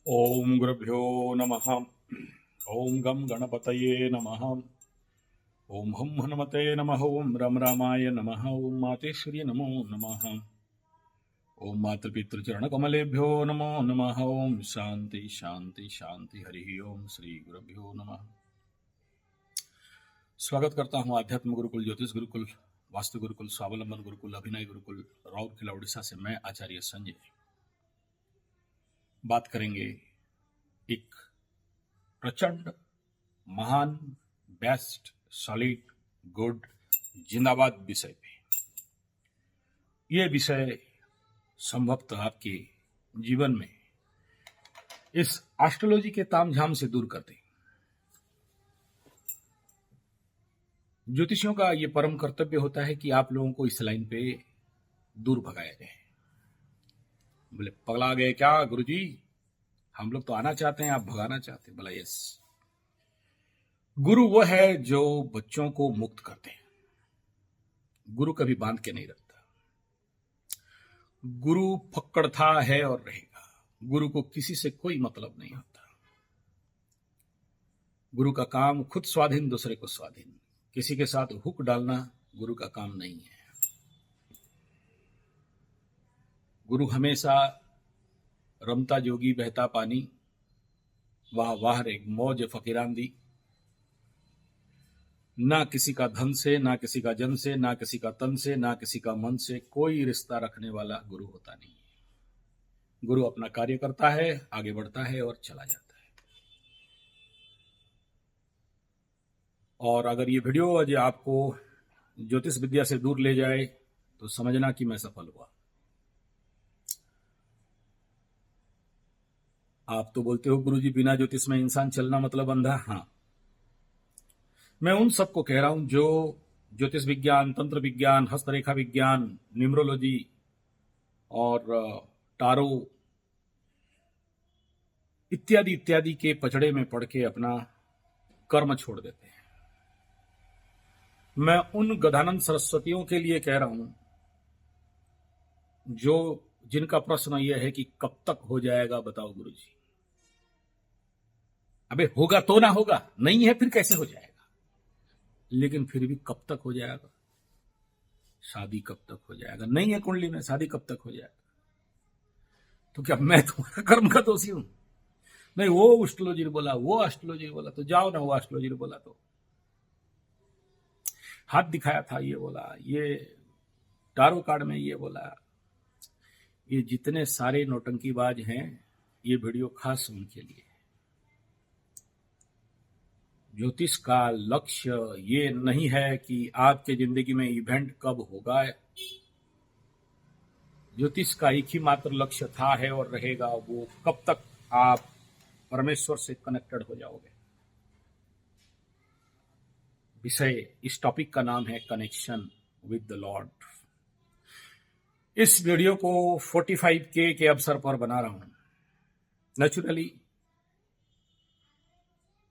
ओम गुरुभ्यो नमः। ओम गम गणपतये नमः। ओम हम हनुमते नमः। ओम रम रामाय नमः। ओम मातेश्वरी नमो नमः। ओम मातृपितृचरण कमलेभ्यो नमो नमः। ओम शांति शांति शांति। हरि ओम श्री गुरुभ्यो नमः। स्वागत करता हूं आध्यात्म गुरुकुल, ज्योतिष गुरुकुल, वास्तु गुरुकुल, स्वावलंबन गुरुकुल, अभिनय गुरुकुल, राउरकेला उड़ीसा से मैं आचार्य संजय। बात करेंगे एक प्रचंड, महान, बेस्ट, सॉलिड, गुड, जिंदाबाद विषय पे। यह विषय संभवतः आपके जीवन में इस एस्ट्रोलॉजी के तामझाम से दूर कर दे। ज्योतिषियों का यह परम कर्तव्य होता है कि आप लोगों को इस लाइन पे दूर भगाया जाए। बोले पगला गए क्या गुरुजी, हम लोग तो आना चाहते हैं, आप भगाना चाहते हैं। बोला यस, गुरु वो है जो बच्चों को मुक्त करते हैं। गुरु कभी बांध के नहीं रखता। गुरु फक्कड़ था, है और रहेगा। गुरु को किसी से कोई मतलब नहीं होता। गुरु का काम खुद स्वाधीन, दूसरे को स्वाधीन। किसी के साथ हुक डालना गुरु का काम नहीं है। गुरु हमेशा रमता जोगी बहता पानी, वाह वाह रे मौज फकीरांदी। ना किसी का धन से, ना किसी का जन से, ना किसी का तन से, ना किसी का मन से कोई रिश्ता रखने वाला गुरु होता नहीं है। गुरु अपना कार्य करता है, आगे बढ़ता है और चला जाता है। और अगर ये वीडियो आज आपको ज्योतिष विद्या से दूर ले जाए तो समझना कि मैं सफल हुआ। आप तो बोलते हो गुरुजी बिना ज्योतिष में इंसान चलना मतलब अंधा। हाँ, मैं उन सबको कह रहा हूं जो ज्योतिष विज्ञान, तंत्र विज्ञान, हस्तरेखा विज्ञान, न्यूमरोलॉजी और टारो इत्यादि इत्यादि के पचड़े में पड़ के अपना कर्म छोड़ देते हैं। मैं उन गदानंद सरस्वतियों के लिए कह रहा हूं जो जिनका प्रश्न यह है कि कब तक हो जाएगा बताओ गुरुजी। अबे होगा तो ना होगा, नहीं है फिर कैसे हो जाएगा। लेकिन फिर भी कब तक हो जाएगा। शादी कब तक हो जाएगा, नहीं है कुंडली में, शादी कब तक हो जाएगा। तो क्या मैं तुम्हारा कर्म का दोषी हूं? नहीं, वो एस्ट्रोलॉजी ने बोला, वो एस्ट्रोलॉजी ने बोला, तो जाओ ना। वो एस्ट्रोलॉजी ने बोला तो हाथ दिखाया था, ये बोला, ये टारो कार्ड में ये बोला। ये जितने सारे नौटंकीबाज हैं, ये वीडियो खास उनके लिए। ज्योतिष का लक्ष्य ये नहीं है कि आपके जिंदगी में इवेंट कब होगा। ज्योतिष का एक ही मात्र लक्ष्य था, है और रहेगा, वो कब तक आप परमेश्वर से कनेक्टेड हो जाओगे। विषय, इस टॉपिक का नाम है कनेक्शन विद द लॉर्ड। इस वीडियो को 45K के अवसर पर बना रहा हूं। नेचुरली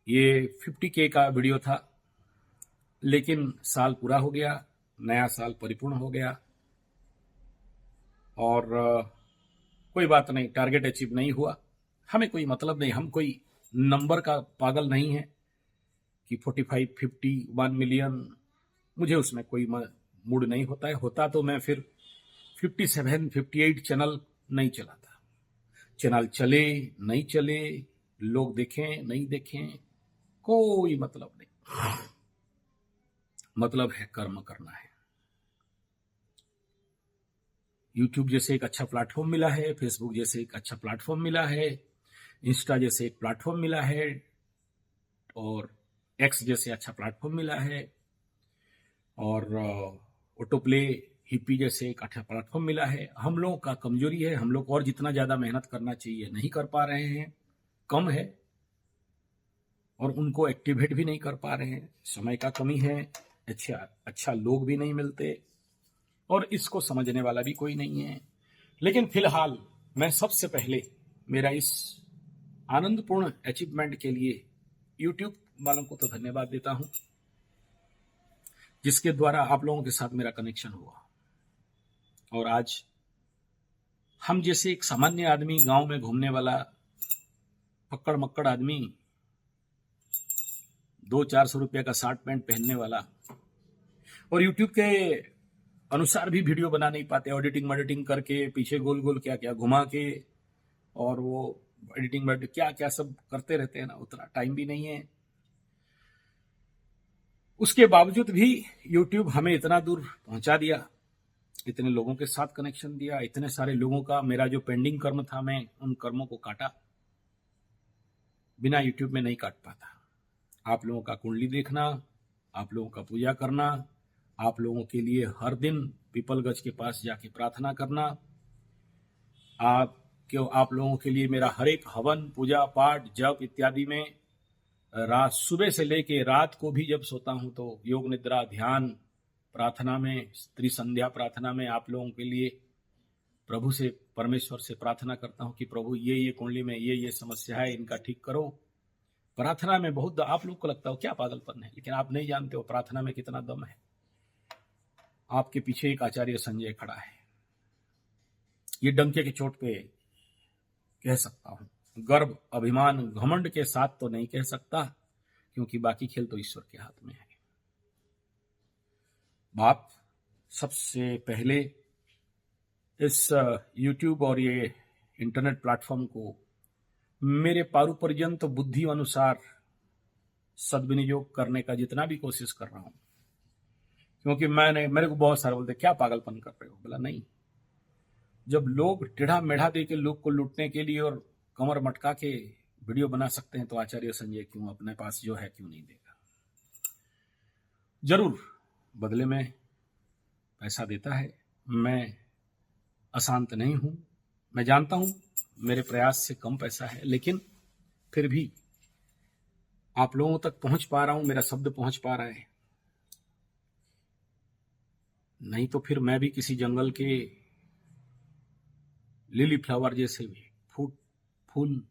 ये 50K का वीडियो था, लेकिन साल पूरा हो गया, नया साल परिपूर्ण हो गया और कोई बात नहीं, टारगेट अचीव नहीं हुआ। हमें कोई मतलब नहीं, हम कोई नंबर का पागल नहीं है कि 45, 50, 1 मिलियन, मुझे उसमें कोई मूड नहीं होता है। होता तो मैं फिर 57, 58 चैनल नहीं चलाता। चैनल चले नहीं चले, लोग देखें नहीं देखें, कोई मतलब नहीं। मतलब है कर्म करना है। यूट्यूब जैसे एक अच्छा प्लेटफॉर्म मिला है, फेसबुक जैसे एक अच्छा प्लेटफॉर्म मिला है, इंस्टा जैसे एक प्लेटफॉर्म मिला है, और एक्स जैसे अच्छा प्लेटफॉर्म मिला है, और ऑटोप्ले हिप्पी जैसे एक अच्छा प्लेटफॉर्म मिला है। हम लोगों का कमजोरी है, हम लोग और जितना ज्यादा मेहनत करना चाहिए नहीं कर पा रहे हैं, कम है, और उनको एक्टिवेट भी नहीं कर पा रहे हैं। समय का कमी है, अच्छा लोग भी नहीं मिलते, और इसको समझने वाला भी कोई नहीं है। लेकिन फिलहाल मैं सबसे पहले मेरा इस आनंदपूर्ण अचीवमेंट के लिए यूट्यूब वालों को तो धन्यवाद देता हूं, जिसके द्वारा आप लोगों के साथ मेरा कनेक्शन हुआ। और आज हम जैसे एक सामान्य आदमी, गांव में घूमने वाला, फक्कड़ मक्कड़ आदमी 200-400 रुपये का शर्ट पैंट पहनने वाला, और यूट्यूब के अनुसार भी वीडियो बना नहीं पाते, ऑडिटिंग करके पीछे गोल गोल क्या क्या घुमा के, और वो एडिटिंग क्या क्या सब करते रहते हैं ना, उतना टाइम भी नहीं है। उसके बावजूद भी यूट्यूब हमें इतना दूर पहुंचा दिया, इतने लोगों के साथ कनेक्शन दिया, इतने सारे लोगों का, मेरा जो पेंडिंग कर्म था मैं उन कर्मों को काटा, बिना यूट्यूब में नहीं काट पाता। आप लोगों का कुंडली देखना, आप लोगों का पूजा करना, आप लोगों के लिए हर दिन पीपल गज के पास जाके प्रार्थना करना, आप लोगों के लिए मेरा हर एक हवन, पूजा पाठ, जप इत्यादि में रात सुबह से लेके रात को भी जब सोता हूं तो योग निद्रा ध्यान प्रार्थना में, स्त्री संध्या प्रार्थना में आप लोगों के लिए प्रभु से, परमेश्वर से प्रार्थना करता हूं कि प्रभु ये कुंडली में ये समस्या है, इनका ठीक करो। प्रार्थना में बहुत, आप लोग को लगता हो क्या पागलपन है, लेकिन आप नहीं जानते हो प्रार्थना में कितना दम है। आपके पीछे एक आचार्य संजय खड़ा है, ये डंके की चोट पे कह सकता हूं, गर्व अभिमान घमंड के साथ तो नहीं कह सकता, क्योंकि बाकी खेल तो ईश्वर के हाथ में है। बाप सबसे पहले इस YouTube और ये इंटरनेट प्लेटफॉर्म को मेरे पारु पर्यंत बुद्धि अनुसार सद्विनियोग करने का जितना भी कोशिश कर रहा हूं, क्योंकि मेरे को बहुत सारे बोलते क्या पागलपन कर रहे हो, बोला नहीं, जब लोग टेढ़ा मेढ़ा दे के लोग को लूटने के लिए और कमर मटका के वीडियो बना सकते हैं, तो आचार्य संजय क्यों अपने पास जो है क्यों नहीं देगा। जरूर बदले में पैसा देता है, मैं अशांत नहीं हूं, मैं जानता हूं मेरे प्रयास से कम पैसा है, लेकिन फिर भी आप लोगों तक पहुंच पा रहा हूं, मेरा शब्द पहुंच पा रहा है। नहीं तो फिर मैं भी किसी जंगल के लिली फ्लावर जैसे भी फूल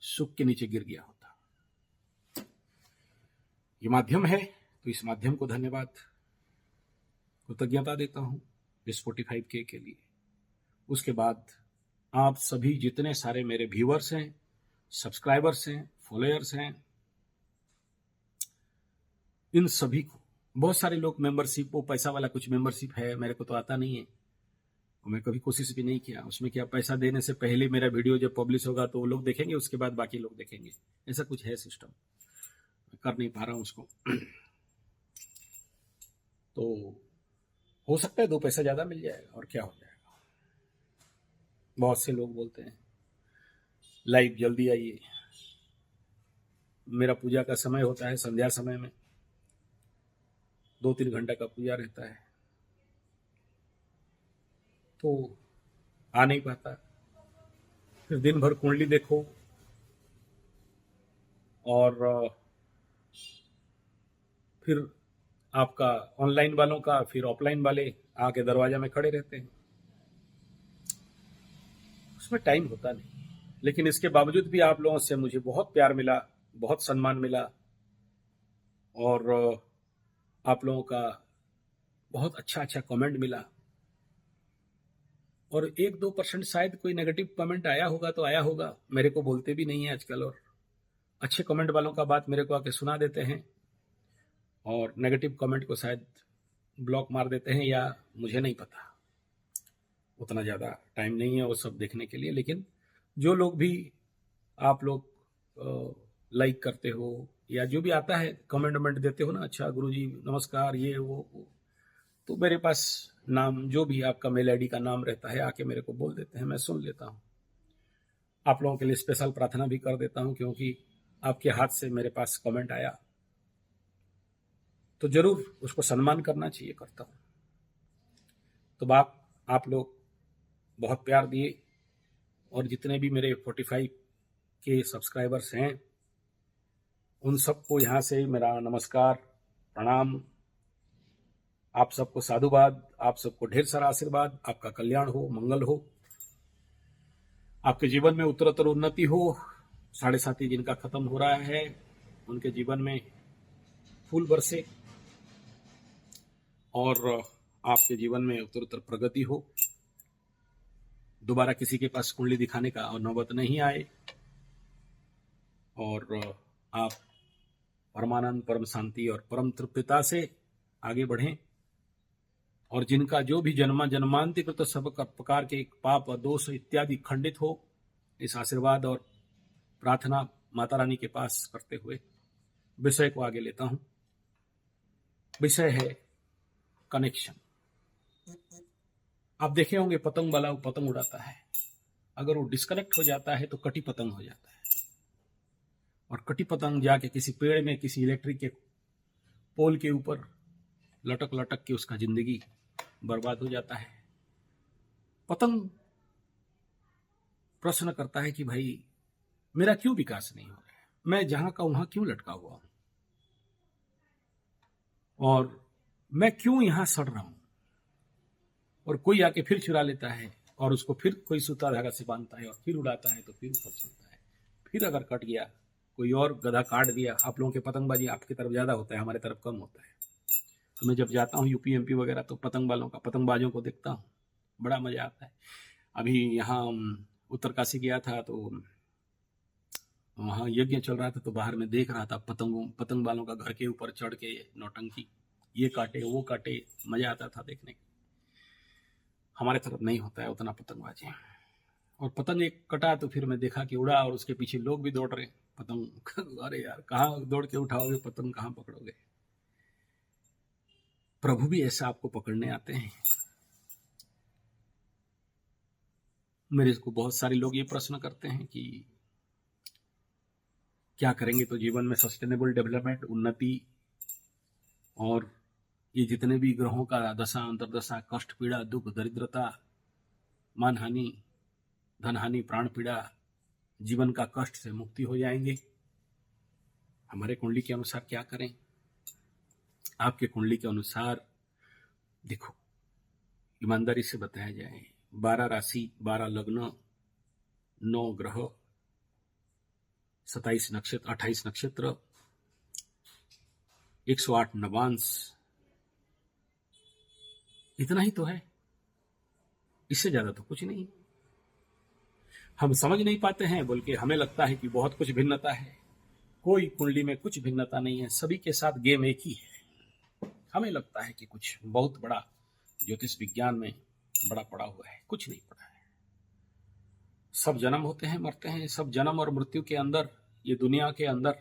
सूख के नीचे गिर गया होता। ये माध्यम है तो इस माध्यम को धन्यवाद, कृतज्ञता देता हूं Spotify के लिए। उसके बाद आप सभी जितने सारे मेरे व्यूअर्स हैं, सब्सक्राइबर्स हैं, फॉलोअर्स हैं, इन सभी को, बहुत सारे लोग मेंबरशिप, वो पैसा वाला कुछ मेंबरशिप है, मेरे को तो आता नहीं है, मैं कभी कोशिश भी नहीं किया उसमें। क्या पैसा देने से पहले मेरा वीडियो जब पब्लिश होगा तो वो लोग देखेंगे, उसके बाद बाकी लोग देखेंगे, ऐसा कुछ है सिस्टम, कर नहीं पा रहा हूं उसको। तो हो सकता है 2 पैसा ज्यादा मिल जाएगा और क्या हो जाएगा। बहुत से लोग बोलते हैं लाइव जल्दी आइए, मेरा पूजा का समय होता है संध्या समय में, 2-3 घंटा का पूजा रहता है, तो आ नहीं पाता। फिर दिन भर कुंडली देखो, और फिर आपका ऑनलाइन वालों का, फिर ऑफलाइन वाले आके दरवाजा में खड़े रहते हैं, उसमें टाइम होता नहीं। लेकिन इसके बावजूद भी आप लोगों से मुझे बहुत प्यार मिला, बहुत सम्मान मिला, और आप लोगों का बहुत अच्छा कमेंट मिला, और 1-2% शायद कोई नेगेटिव कमेंट आया होगा तो आया होगा, मेरे को बोलते भी नहीं है आजकल, और अच्छे कमेंट वालों का बात मेरे को आके सुना देते हैं, और नेगेटिव कमेंट को शायद ब्लॉक मार देते हैं, या मुझे नहीं पता, उतना ज़्यादा टाइम नहीं है वो सब देखने के लिए। लेकिन जो लोग भी आप लोग लाइक करते हो, या जो भी आता है कमेंट देते हो ना, अच्छा गुरुजी नमस्कार, ये वो, तो मेरे पास नाम, जो भी आपका मेल आईडी का नाम रहता है, आके मेरे को बोल देते हैं, मैं सुन लेता हूँ। आप लोगों के लिए स्पेशल प्रार्थना भी कर देता हूँ, क्योंकि आपके हाथ से मेरे पास कमेंट आया तो जरूर उसको सम्मान करना चाहिए, करता हूँ। तो आप लोग बहुत प्यार दिए, और जितने भी मेरे 45 के सब्सक्राइबर्स हैं, उन सबको यहाँ से मेरा नमस्कार, प्रणाम, आप सबको साधुवाद, आप सबको ढेर सारा आशीर्वाद, आपका कल्याण हो, मंगल हो, आपके जीवन में उत्तरोत्तर उन्नति हो, 7.5 जिनका खत्म हो रहा है उनके जीवन में फूल बरसे, और आपके जीवन में उत्तरोत्तर प्रगति हो, दोबारा किसी के पास कुंडली दिखाने का और नौबत नहीं आए, और आप परमानंद, परम शांति और परम तृप्यता से आगे बढ़ें, और जिनका जो भी जन्मा जन्मांतर तो सब प्रकार के पाप और दोष इत्यादि खंडित हो, इस आशीर्वाद और प्रार्थना माता रानी के पास करते हुए विषय को आगे लेता हूं। विषय है कनेक्शन। आप देखे होंगे पतंग वाला पतंग उड़ाता है, अगर वो डिस्कनेक्ट हो जाता है तो कटी पतंग हो जाता है, और कटी पतंग जाके किसी पेड़ में, किसी इलेक्ट्रिक के पोल के ऊपर लटक लटक के उसका जिंदगी बर्बाद हो जाता है। पतंग प्रश्न करता है कि भाई मेरा क्यों विकास नहीं हो रहा है, मैं जहां का वहां क्यों लटका हुआ हूं, और मैं क्यों यहां सड़ रहा हूं। और कोई आके फिर चुरा लेता है और उसको फिर कोई सूता धागा से बांधता है और फिर उड़ाता है तो फिर ऊपर चलता है। फिर अगर कट गया, कोई और गधा काट दिया। आप लोगों के पतंगबाजी आपकी तरफ ज्यादा होता है, हमारे तरफ कम होता है। तो मैं जब जाता हूँ यूपी एमपी वगैरह तो पतंगबाजों को देखता हूँ, बड़ा मजा आता है। अभी यहाँ उत्तरकाशी गया था तो वहां यज्ञ चल रहा था, तो बाहर में देख रहा था पतंग वालों का घर के ऊपर चढ़ के नौटंकी, ये काटे वो काटे, मजा आता था देखने का। हमारे तरफ नहीं होता है उतना पतंगबाजी। और पतंग एक कटा तो फिर मैं देखा कि उड़ा और उसके पीछे लोग भी दौड़ रहे पतंग। अरे यार, कहाँ दौड़ के उठाओगे पतंग, कहाँ पकड़ोगे। प्रभु भी ऐसा आपको पकड़ने आते हैं। मेरे को बहुत सारे लोग ये प्रश्न करते हैं कि क्या करेंगे तो जीवन में सस्टेनेबल डेवलपमेंट, उन्नति, और ये जितने भी ग्रहों का दशा अंतरदशा, कष्ट, पीड़ा, दुख, दरिद्रता, मानहानि, धनहानि, प्राण पीड़ा, जीवन का कष्ट से मुक्ति हो जाएंगे। हमारे कुंडली के अनुसार क्या करें? आपके कुंडली के अनुसार देखो, ईमानदारी से बताया जाए, 12 राशि, 12 लग्न, 9 ग्रह, 27 नक्षत्र, 28 नक्षत्र, 108 नवांश, इतना ही तो है, इससे ज्यादा तो कुछ नहीं। हम समझ नहीं पाते हैं, बल्कि हमें लगता है कि बहुत कुछ भिन्नता है। कोई कुंडली में कुछ भिन्नता नहीं है, सभी के साथ गेम एक ही है। हमें लगता है कि कुछ बहुत बड़ा ज्योतिष विज्ञान में बड़ा पड़ा हुआ है, कुछ नहीं पड़ा है। सब जन्म होते हैं, मरते हैं। सब जन्म और मृत्यु के अंदर, ये दुनिया के अंदर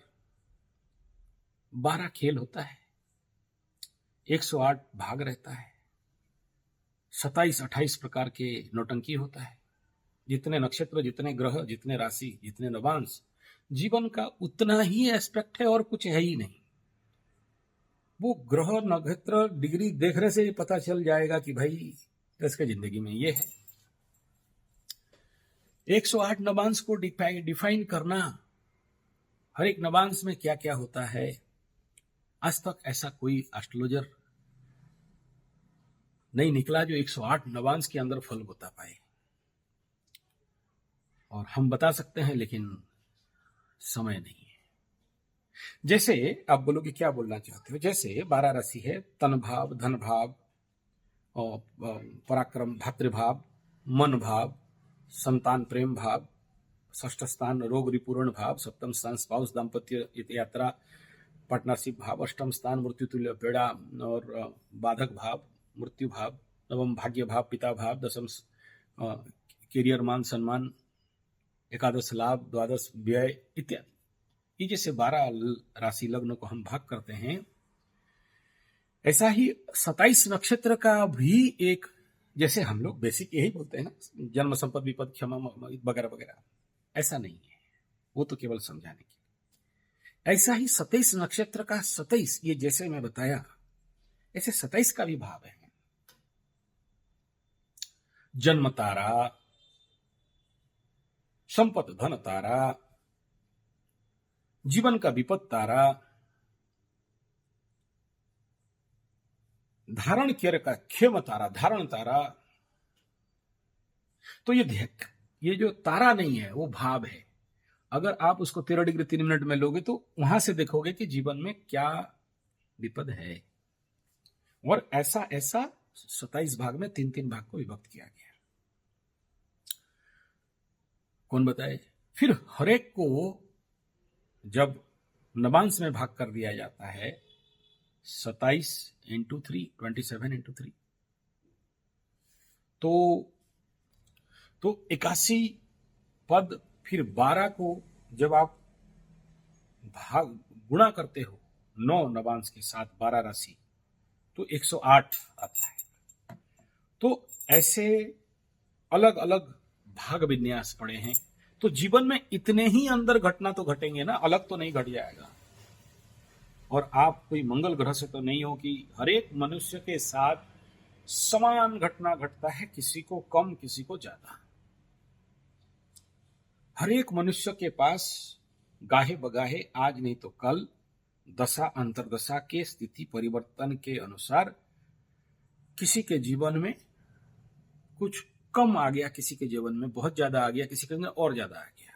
12 खेल होता है, 108 भाग रहता है, 27-28 प्रकार के नौटंकी होता है। जितने नक्षत्र, जितने ग्रह, जितने राशि, जितने नवांश, जीवन का उतना ही एस्पेक्ट है और कुछ है ही नहीं। वो ग्रह नक्षत्र डिग्री देखने से ही पता चल जाएगा कि भाई इसके जिंदगी में ये है। 108 नवांश को डिफाइन करना, हर एक नवांश में क्या क्या होता है, आज तक ऐसा कोई एस्ट्रोलॉजर नहीं निकला जो 108 नवांश के अंदर फल बता पाए। और हम बता सकते हैं, लेकिन समय नहीं है। जैसे आप बोलोगे क्या बोलना चाहते हो, जैसे 12 राशि है, तन भाव, धन भाव, और पराक्रम, भातृभाव, मन भाव, संतान प्रेम भाव, षष्ठ स्थान रोग रिपूर्ण भाव, सप्तम स्थान स्पाउस दाम्पत्य यात्रा पार्टनरशिप भाव, अष्टम स्थान मृत्यु तुल्य पीड़ा और बाधक भाव मृत्यु भाव, नवम भाग्य भाव पिता भाव, दसम कैरियर मान सम्मान, एकादश लाभ, द्वादश व्यय इत्यादि। ये जैसे 12 राशि लग्न को हम भाग करते हैं, ऐसा ही 27 नक्षत्र का भी एक, जैसे हम लोग बेसिक यही बोलते हैं ना, जन्म संपद विपद क्षमा वगैरह वगैरह, ऐसा नहीं है, वो तो केवल समझाने के लिए। ऐसा ही 27 नक्षत्र का 27, ये जैसे मैं बताया, ऐसे 27 का भी भाव है। जन्म तारा, संपद धन तारा, जीवन का विपद तारा, धारण क्यर का क्षेम तारा, धारण तारा। तो ये जो तारा नहीं है, वो भाव है। अगर आप उसको 13 डिग्री 3 मिनट में लोगे तो वहां से देखोगे कि जीवन में क्या विपद है। और ऐसा 27 भाग में 3-3 भाग को विभक्त किया गया। कौन बताए? फिर हरेक को जब नवांश में भाग कर दिया जाता है 27 इंटू 3, 27 इंटू 3, तो 81 पद, फिर 12 को जब आप भाग गुणा करते हो 9 नवांश के साथ 12 राशि, तो 108 आता है। तो ऐसे अलग अलग भाग विन्यास पड़े हैं। तो जीवन में इतने ही अंदर घटना तो घटेंगे ना, अलग तो नहीं घट जाएगा। और आप कोई मंगल ग्रह से तो नहीं हो कि हर एक मनुष्य के साथ समान घटना घटता है, किसी को कम किसी को ज्यादा। हर एक मनुष्य के पास गाहे बगाहे आज नहीं तो कल दशा अंतरदशा के स्थिति परिवर्तन के अनुसार किसी के जीवन में कुछ कम आ गया, किसी के जीवन में बहुत ज्यादा आ गया, किसी के जीवन में और ज्यादा आ गया।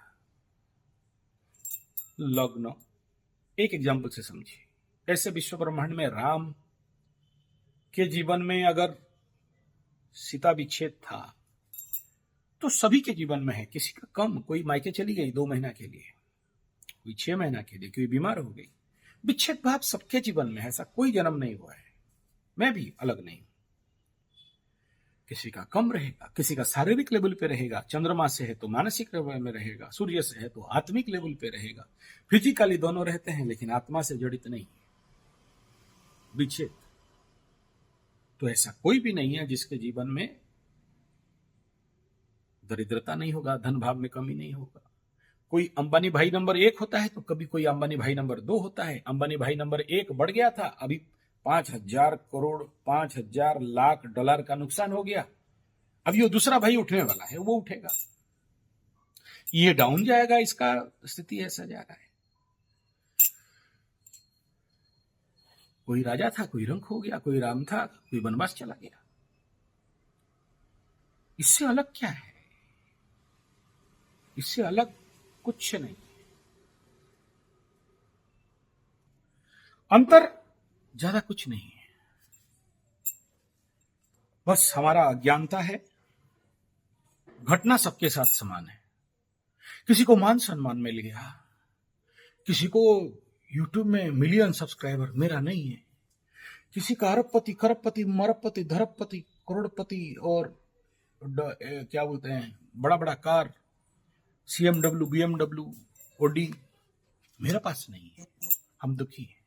लग्न, एक एग्जाम्पल से समझिए। ऐसे विश्व ब्रह्मांड में राम के जीवन में अगर सीता विच्छेद था तो सभी के जीवन में है, किसी का कम। कोई मायके चली गई 2 महीना के लिए, कोई 6 महीना के लिए, कोई बीमार हो गई। विच्छेद भाव सबके जीवन में है, ऐसा कोई जन्म नहीं हुआ है, मैं भी अलग नहीं। किसी का कम रहेगा, किसी का शारीरिक लेवल पे रहेगा, चंद्रमा से है तो मानसिक लेवल में रहेगा, सूर्य से है तो आत्मिक लेवल पे रहेगा। फिजिकली दोनों रहते हैं लेकिन आत्मा से जड़ित नहीं। विच्छेद तो ऐसा कोई भी नहीं है जिसके जीवन में दरिद्रता नहीं होगा, धन भाव में कमी नहीं होगा। कोई अंबानी भाई नंबर 1 होता है तो कभी कोई अंबानी भाई नंबर 2 होता है। अंबानी भाई नंबर 1 बढ़ गया था, अभी 5,000 करोड़ 5,000 लाख डॉलर का नुकसान हो गया। अभी वो दूसरा भाई उठने वाला है, वो उठेगा, ये डाउन जाएगा, इसका स्थिति ऐसा जा रहा है। कोई राजा था, कोई रंक हो गया, कोई राम था, कोई वनवास चला गया। इससे अलग क्या है? इससे अलग कुछ नहीं। अंतर ज्यादा कुछ नहीं है, बस हमारा अज्ञानता है। घटना सबके साथ समान है। किसी को मान सम्मान मिल गया, किसी को यूट्यूब में मिलियन सब्सक्राइबर, मेरा नहीं है। किसी का अरबपति, करपति, मरबपति, धरबपति, करोड़पति और क्या बोलते हैं, बड़ा बड़ा कार, CMW, BMW, OD, मेरा पास नहीं है। हम दुखी हैं।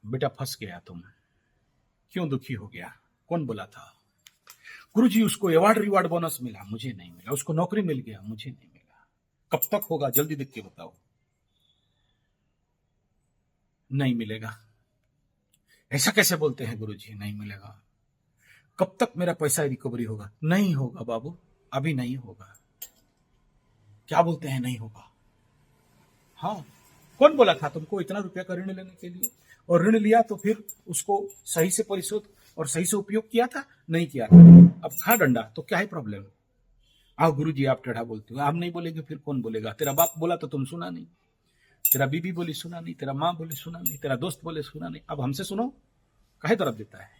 बेटा फंस गया तुम, क्यों दुखी हो गया? कौन बोला था? गुरुजी उसको अवार्ड रिवार्ड बोनस मिला, मुझे नहीं मिला। उसको नौकरी मिल गया, मुझे नहीं मिला। कब तक होगा? जल्दी देख के बताओ। नहीं मिलेगा। ऐसा कैसे बोलते हैं गुरुजी, नहीं मिलेगा? कब तक मेरा पैसा रिकवरी होगा? नहीं होगा बाबू, अभी नहीं होगा। क्या बोलते हैं नहीं होगा? हाँ, कौन बोला था तुमको इतना रुपया का ऋण लेने के लिए? और ऋण लिया तो फिर उसको सही से परिशोध और सही से उपयोग किया था? नहीं किया था। अब खा डंडा, तो क्या है प्रॉब्लम? आओ गुरुजी आप टेढ़ा बोलते हो। आप नहीं बोलेंगे फिर कौन बोलेगा? तेरा बाप बोला तो तुम सुना नहीं, तेरा बीबी बोली सुना नहीं, तेरा माँ बोली सुना नहीं, तेरा दोस्त बोले सुना नहीं। अब हमसे सुनो, काहे तरफ देता है?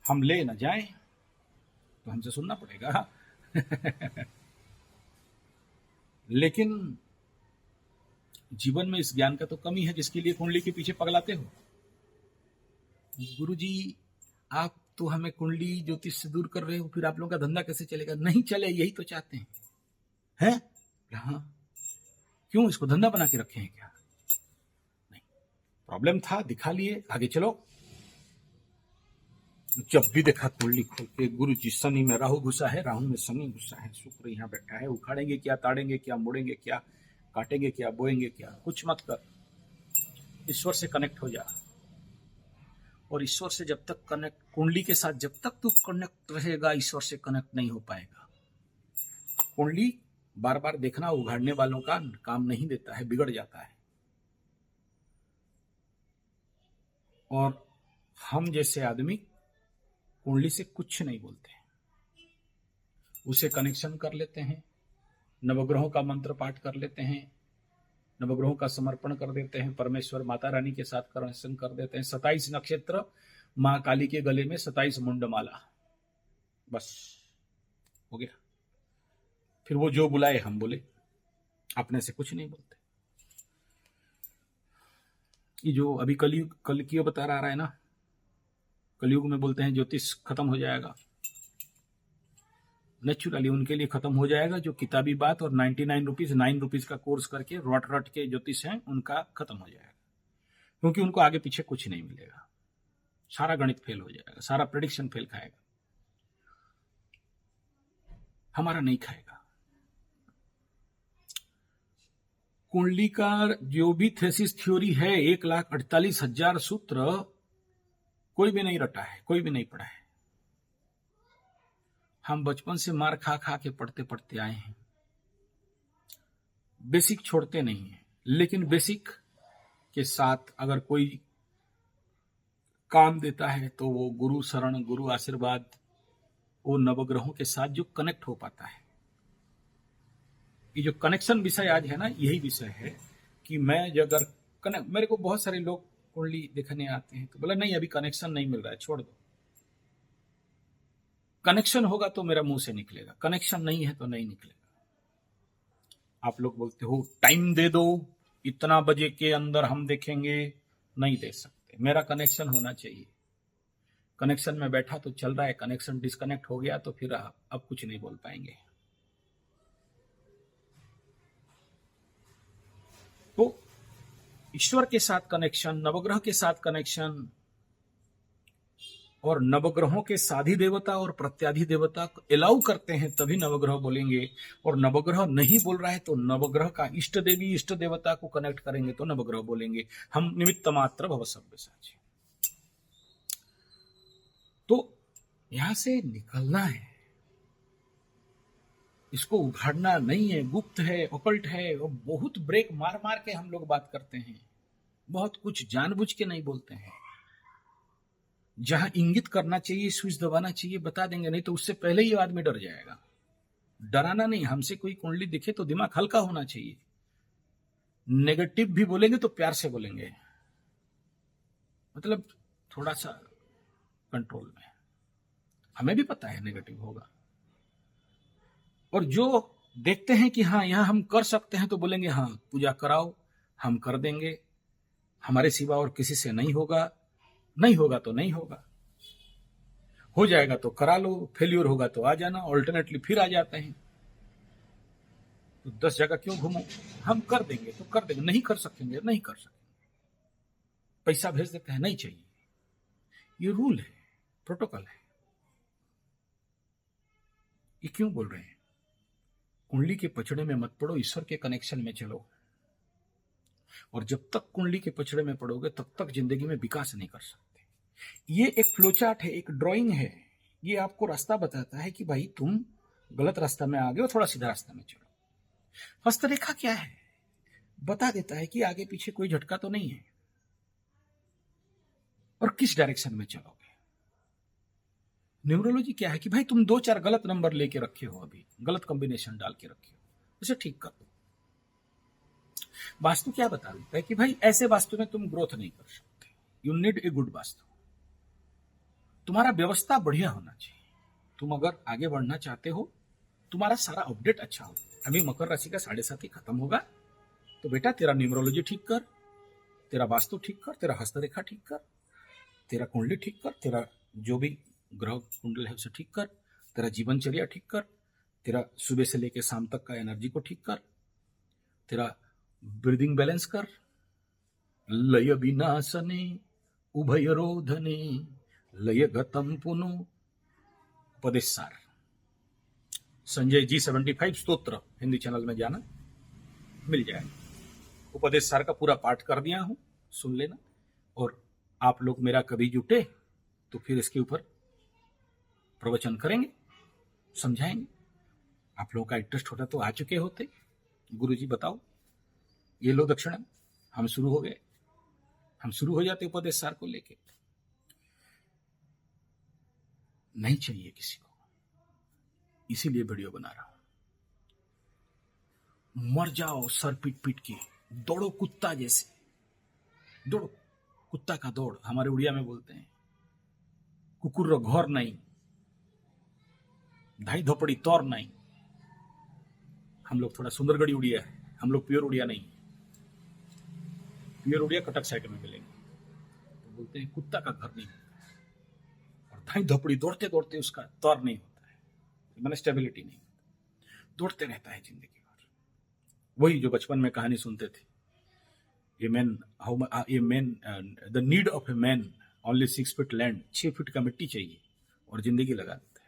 हम ले न जाएं तो हमसे सुनना पड़ेगा। लेकिन जीवन में इस ज्ञान का तो कमी है, जिसके लिए कुंडली के पीछे पगलाते हो। गुरुजी आप तो हमें कुंडली ज्योतिष से दूर कर रहे हो, फिर आप लोगों का धंधा कैसे चलेगा? नहीं चले, यही तो चाहते हैं? हाँ, क्यों इसको धंधा बना के रखे हैं क्या? नहीं, प्रॉब्लम था, दिखा लिए, आगे चलो। जब भी देखा कुंडली खोल के, गुरुजी शनि में राहु घुसा है, राहु में शनि घुसा है, शुक्र यहाँ बैठा है, उखाड़ेंगे क्या, ताड़ेंगे क्या, मोड़ेंगे क्या, काटेंगे क्या, बोएंगे क्या? कुछ मत कर, ईश्वर से कनेक्ट हो जा। और ईश्वर से जब तक कनेक्ट, कुंडली के साथ जब तक तू कनेक्ट रहेगा, ईश्वर से कनेक्ट नहीं हो पाएगा। कुंडली बार बार देखना उघाड़ने वालों का काम नहीं देता है, बिगड़ जाता है। और हम जैसे आदमी कुंडली से कुछ नहीं बोलते, उसे कनेक्शन कर लेते हैं, नवग्रहों का मंत्र पाठ कर लेते हैं, नवग्रहों का समर्पण कर देते हैं, परमेश्वर माता रानी के साथ कनेक्शन कर देते हैं। 27 नक्षत्र, माँ काली के गले में 27 मुंडमाला, बस हो गया। फिर वो जो बुलाए हम बोले। अपने से कुछ नहीं बोलते। ये जो अभी कल की अवतार आ रहा है ना, कलयुग में बोलते हैं ज्योतिष खत्म हो जाएगा। नेचुरली उनके लिए खत्म हो जाएगा जो किताबी बात और 99 रुपीज 9 रुपीज का कोर्स करके रट रट के ज्योतिष हैं, उनका खत्म हो जाएगा। क्योंकि उनको आगे पीछे कुछ नहीं मिलेगा, सारा गणित फेल हो जाएगा, सारा प्रेडिक्शन फेल खाएगा, हमारा नहीं खाएगा। कुंडली का जो भी थेसिस थ्योरी है 1,48,000 सूत्र कोई भी नहीं रटा है, कोई भी नहीं पढ़ा है। हम बचपन से मार खा खा के पढ़ते पढ़ते आए हैं, बेसिक छोड़ते नहीं है। लेकिन बेसिक के साथ अगर कोई काम देता है तो वो गुरु शरण, गुरु आशीर्वाद, वो नवग्रहों के साथ जो कनेक्ट हो पाता है। ये जो कनेक्शन विषय आज है ना, यही विषय है कि मैं अगर कनेक्ट, मेरे को बहुत सारे लोग कुंडली देखने आते हैं तो बोला नहीं अभी कनेक्शन नहीं मिल रहा है, छोड़ दो। कनेक्शन होगा तो मेरा मुंह से निकलेगा, कनेक्शन नहीं है तो नहीं निकलेगा। आप लोग बोलते हो टाइम दे दो, इतना बजे के अंदर हम देखेंगे, नहीं दे सकते। मेरा कनेक्शन होना चाहिए। कनेक्शन में बैठा तो चल रहा है, कनेक्शन डिस्कनेक्ट हो गया तो फिर अब कुछ नहीं बोल पाएंगे। तो ईश्वर के साथ कनेक्शन, नवग्रह के साथ कनेक्शन, और नवग्रहों के साधी देवता और प्रत्याधि देवता को अलाउ करते हैं तभी नवग्रह बोलेंगे। और नवग्रह नहीं बोल रहा है तो नवग्रह का इष्ट देवी इष्ट देवता को कनेक्ट करेंगे तो नवग्रह बोलेंगे। हम निमित्त मात्र भव सव्यसाची। तो यहां से निकलना है, इसको उघाड़ना नहीं है, गुप्त है, ऑकल्ट है। और बहुत ब्रेक मार मार के हम लोग बात करते हैं, बहुत कुछ जानबूझ के नहीं बोलते हैं। जहां इंगित करना चाहिए, स्विच दबाना चाहिए, बता देंगे, नहीं तो उससे पहले ही आदमी डर जाएगा। डराना नहीं, हमसे कोई कुंडली दिखे तो दिमाग हल्का होना चाहिए। नेगेटिव भी बोलेंगे तो प्यार से बोलेंगे, मतलब थोड़ा सा कंट्रोल में। हमें भी पता है नेगेटिव होगा। और जो देखते हैं कि हाँ यहां हम कर सकते हैं तो बोलेंगे हाँ पूजा कराओ, हम कर देंगे, हमारे सिवा और किसी से नहीं होगा। नहीं होगा तो नहीं होगा, हो जाएगा तो करा लो, फेल्यूर होगा तो आ जाना, ऑल्टरनेटली फिर आ जाते हैं। तो 10 जगह क्यों घूमो, हम कर देंगे तो कर देंगे, नहीं कर सकेंगे नहीं कर सकेंगे। पैसा भेज देते हैं, नहीं चाहिए। ये रूल है, प्रोटोकॉल है। ये क्यों बोल रहे हैं? कुंडली के पचड़े में मत पड़ो, ईश्वर के कनेक्शन में चलो। और जब तक कुंडली के पचड़े में पड़ोगे तब तक जिंदगी में विकास नहीं कर सकते। ये एक फ्लोचार्ट है, एक ड्राइंग है। ये आपको रास्ता बताता है कि भाई तुम गलत रास्ता में आ गए हो, थोड़ा सीधा रास्ता में चलो। हस्तरेखा क्या है? बता देता है कि आगे पीछे कोई झटका तो नहीं है और किस डायरेक्शन में चलोगे। न्यूमरोलॉजी क्या है कि भाई तुम 2-4 गलत नंबर लेके रखे हो, अभी गलत कॉम्बिनेशन डाल के रखे हो, उसे ठीक कर दो। वास्तु क्या बता देता है कि भाई ऐसे वास्तु में तुम ग्रोथ नहीं कर सकते, you need a good vastu. तुम्हारा व्यवस्था बढ़िया होना चाहिए। तुम अगर आगे बढ़ना चाहते हो, तुम्हारा सारा अपडेट अच्छा हो। अभी मकर राशि का 7.5 खत्म होगा, तो बेटा तेरा न्यूमरोलॉजी ठीक कर, तेरा वास्तु ठीक कर, तेरा हस्तरेखा ठीक कर, तेरा कुंडली ठीक कर, तेरा जो भी ग्रह कुंडल है उसे ठीक कर, तेरा जीवनचर्या ठीक कर, तेरा सुबह से लेकर शाम तक का एनर्जी को ठीक कर, तेरा ब्रीदिंग बैलेंस कर। लय विनाशने उभय रोधने लय गतम पुनो। उपदेश सार, संजय जी 75 स्तोत्र हिंदी चैनल में जाना, मिल जाएगा। उपदेश सार का पूरा पाठ कर दिया हूं, सुन लेना। और आप लोग मेरा कभी जुटे तो फिर इसके ऊपर प्रवचन करेंगे, समझाएंगे। आप लोगों का इंटरेस्ट होता तो आ चुके होते, गुरुजी बताओ ये लो दक्षिणा, हम शुरू हो गए, हम शुरू हो जाते उपदेश सार को लेके। नहीं चाहिए किसी को, इसीलिए वीडियो बना रहा हूं। मर जाओ सर पीट पीट के, दौड़ो कुत्ता जैसे, दौड़ो कुत्ता का दौड़ हमारे उड़िया में बोलते हैं। कुकुर घर नहीं, धाई धोपड़ी तौर नहीं। हम लोग थोड़ा सुंदरगढ़ी उड़िया है, हम लोग प्योर उड़िया नहीं, प्योर उड़िया कटक साइड में मिलेंगे। तो बोलते हैं कुत्ता का घर नहीं होता, और धाई धपड़ी दौड़ते दौड़ते उसका तौर नहीं होता है, मैंने स्टेबिलिटी नहीं, दौड़ते रहता है जिंदगी भर। वही जो बचपन में कहानी सुनते थे, the need of a man only 6 feet land, 6 feet का मिट्टी चाहिए और जिंदगी लगा देता है।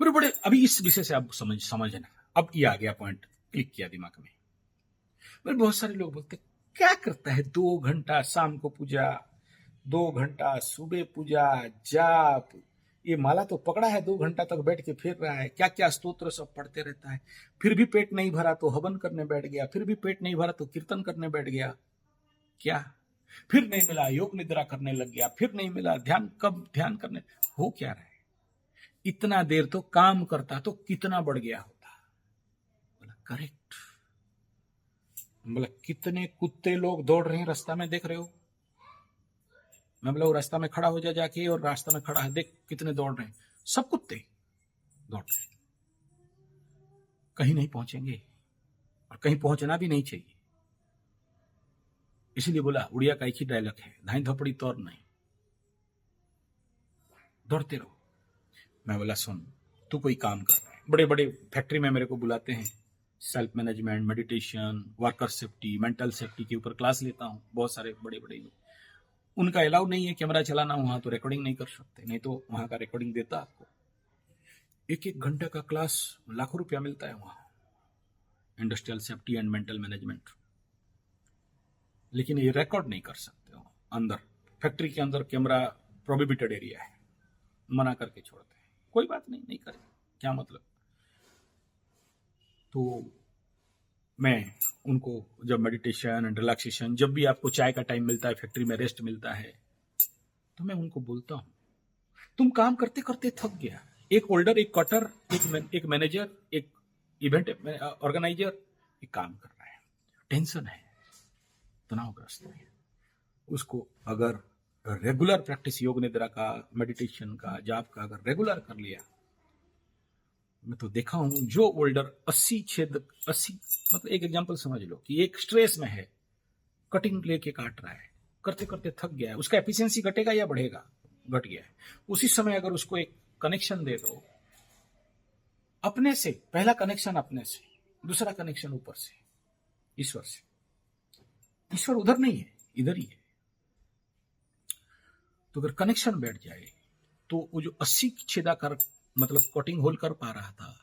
बड़े बड़े अभी इस विषय से आप समझना, अब ये आ गया पॉइंट, क्लिक किया दिमाग में। पर बहुत सारे लोग बोलते क्या करता है, 2 घंटा शाम को पूजा, 2 घंटा सुबह पूजा, जाप, ये माला तो पकड़ा है, 2 घंटा तक बैठ के फिर रहा है, क्या क्या स्तोत्र सब पढ़ते रहता है, फिर भी पेट नहीं भरा तो हवन करने बैठ गया, फिर भी पेट नहीं भरा तो कीर्तन करने बैठ गया, क्या फिर नहीं मिला योग निद्रा करने लग गया, फिर नहीं मिला ध्यान, कब ध्यान करने, हो क्या रहा है? इतना देर तो काम करता तो कितना बढ़ गया होता। बोला करेक्ट। बोला कितने कुत्ते लोग दौड़ रहे हैं रास्ता में, देख रहे हो? मैं बोला वो रास्ता में खड़ा हो जा जाके, और रास्ता में खड़ा है, देख कितने दौड़ रहे हैं, सब कुत्ते दौड़ रहे हैं, कहीं नहीं पहुंचेंगे और कहीं पहुंचना भी नहीं चाहिए। इसीलिए बोला उड़िया का एक ही डायलॉग है, धाई धपड़ी तौर नहीं, दौड़ते रहो। मैं बोला सुन, तू कोई काम कर रहा है, बड़े बड़े फैक्ट्री में मेरे को बुलाते हैं, self management, meditation, worker safety, mental safety के ऊपर क्लास लेता हूँ, बहुत सारे बड़े बड़े लोग, उनका अलाउ नहीं है कैमरा चलाना वहां, तो रिकॉर्डिंग नहीं कर सकते, नहीं तो वहां का रिकॉर्डिंग देता आपको। 1-1 घंटे का क्लास, लाखों रुपया मिलता है वहां, industrial safety and mental management, लेकिन ये रिकॉर्ड नहीं कर सकते हो। अंदर फैक्ट्री के अंदर कैमरा प्रोहिबिटेड एरिया है, मना करके छोड़ते हैं, कोई बात नहीं, नहीं करें, क्या मतलब। तो मैं उनको जब मेडिटेशन एंड रिलैक्सेशन, जब भी आपको चाय का टाइम मिलता है, फैक्ट्री में रेस्ट मिलता है, तो मैं उनको बोलता हूं तुम काम करते करते थक गया, एक होल्डर, एक कटर, एक मैनेजर, एक इवेंट ऑर्गेनाइजर, एक काम कर रहा है, टेंशन है, तनावग्रस्त है, उसको अगर रेगुलर प्रैक्टिस योग निद्रा का, मेडिटेशन का, जाप का अगर रेगुलर कर लिया, मैं तो देखा हूं जो होल्डर 80 मतलब एक एग्जांपल समझ लो कि एक स्ट्रेस में है, कटिंग लेके काट रहा है, करते करते थक गया है, उसका एफिशिएंसी घटेगा या बढ़ेगा? घट गया है। उसी समय अगर उसको एक कनेक्शन दे दो अपने से, पहला कनेक्शन अपने से, दूसरा कनेक्शन ऊपर से, ईश्वर से, ईश्वर उधर नहीं है, इधर ही है, तो अगर कनेक्शन बैठ जाए तो वो जो 80 छेदा कर, मतलब कटिंग होल कर पा रहा था,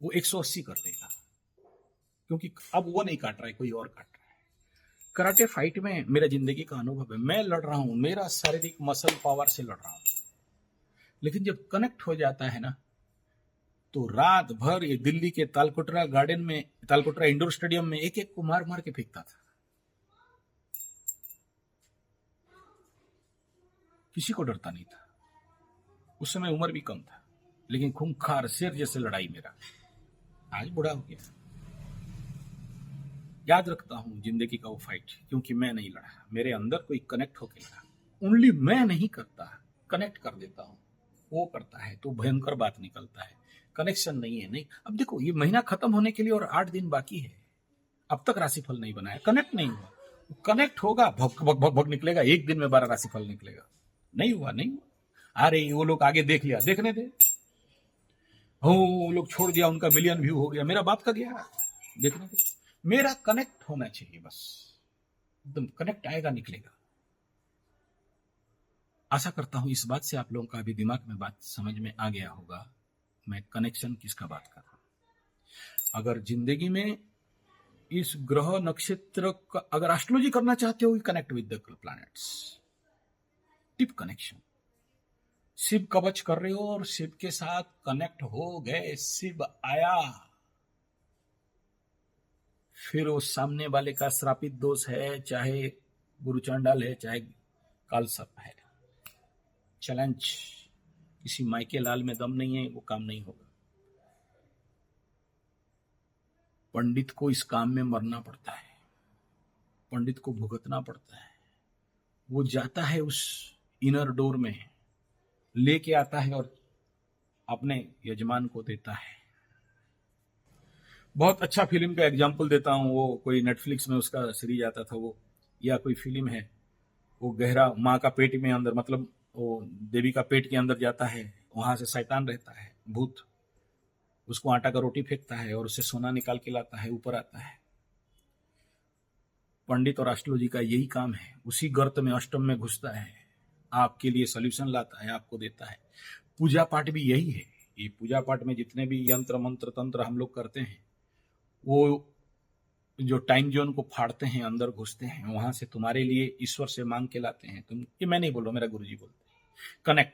वो 180 कर देगा, क्योंकि अब वो नहीं काट रहा है, कोई और काट रहा है। कराटे फाइट में मेरा जिंदगी का अनुभव है, मैं लड़ रहा हूं, मेरा शारीरिक मसल पावर से लड़ रहा हूं, लेकिन जब कनेक्ट हो जाता है ना, तो रात भर ये दिल्ली के तालकोटरा गार्डन में, तालकोटरा इंडोर स्टेडियम में एक एक को मार मार के फेंकता था, किसी को डरता नहीं था। उस समय उम्र भी कम था, लेकिन खूंखार शेर जैसे लड़ाई मेरा। आज बूढ़ा हो गया, याद रखता हूं जिंदगी का वो फाइट, क्योंकि मैं नहीं लड़ा, मेरे अंदर कोई कनेक्ट होके लड़ा। ओनली मैं नहीं करता, कनेक्ट कर देता हूं, वो करता है तो भयंकर बात निकलता है। कनेक्शन नहीं है, नहीं। अब देखो ये महीना खत्म होने के लिए और 8 दिन बाकी है, अब तक राशिफल नहीं बनाया, कनेक्ट नहीं हुआ। कनेक्ट होगा, भग भग भग भग निकलेगा, एक दिन में 12 राशिफल निकलेगा। नहीं हुआ, नहीं हुआ। अरे वो लोग आगे देख लिया, देखने दे, हो वो लोग छोड़ दिया, उनका मिलियन व्यू हो गया, मेरा बाप का गया, देखने दे। मेरा कनेक्ट होना चाहिए, बस एकदम कनेक्ट आएगा, निकलेगा। आशा करता हूं इस बात से आप लोगों का भी दिमाग में बात समझ में आ गया होगा, मैं कनेक्शन किसका बात कर रहा हूं। अगर जिंदगी में इस ग्रह नक्षत्र का अगर एस्ट्रोलॉजी करना चाहते हो, connect with the planets, tip connection. Shiv Kavach कर रहे हो और शिव के साथ कनेक्ट हो गए, शिव आया, फिर वो सामने वाले का श्रापित दोष है, चाहे गुरु चांडाल है, चाहे काल सर्प है, चैलेंज, किसी मायके लाल में दम नहीं है, वो काम नहीं होगा। पंडित को इस काम में मरना पड़ता है, पंडित को भुगतना पड़ता है। वो जाता है उस इनर डोर में, लेके आता है और अपने यजमान को देता है। बहुत अच्छा फिल्म का एग्जाम्पल देता हूँ, वो कोई नेटफ्लिक्स में उसका सीरीज आता था वो, या कोई फिल्म है, वो गहरा माँ का पेट में अंदर, मतलब वो देवी का पेट के अंदर जाता है, वहां से शैतान रहता है, भूत, उसको आटा का रोटी फेंकता है और उससे सोना निकाल के लाता है, ऊपर आता है। पंडित और एस्ट्रोलॉजी का यही काम है, उसी गर्त में अष्टम में घुसता है, आपके लिए सोल्यूशन लाता है, आपको देता है। पूजा पाठ भी यही है। ये पूजा पाठ में जितने भी यंत्र मंत्र तंत्र हम लोग करते हैं, वो जो टाइम जोन को फाड़ते हैं, अंदर घुसते हैं, वहां से तुम्हारे लिए ईश्वर से मांग के लाते हैं। तुम, ये मैं नहीं बोल रहा, मेरा गुरुजी बोलते हैं।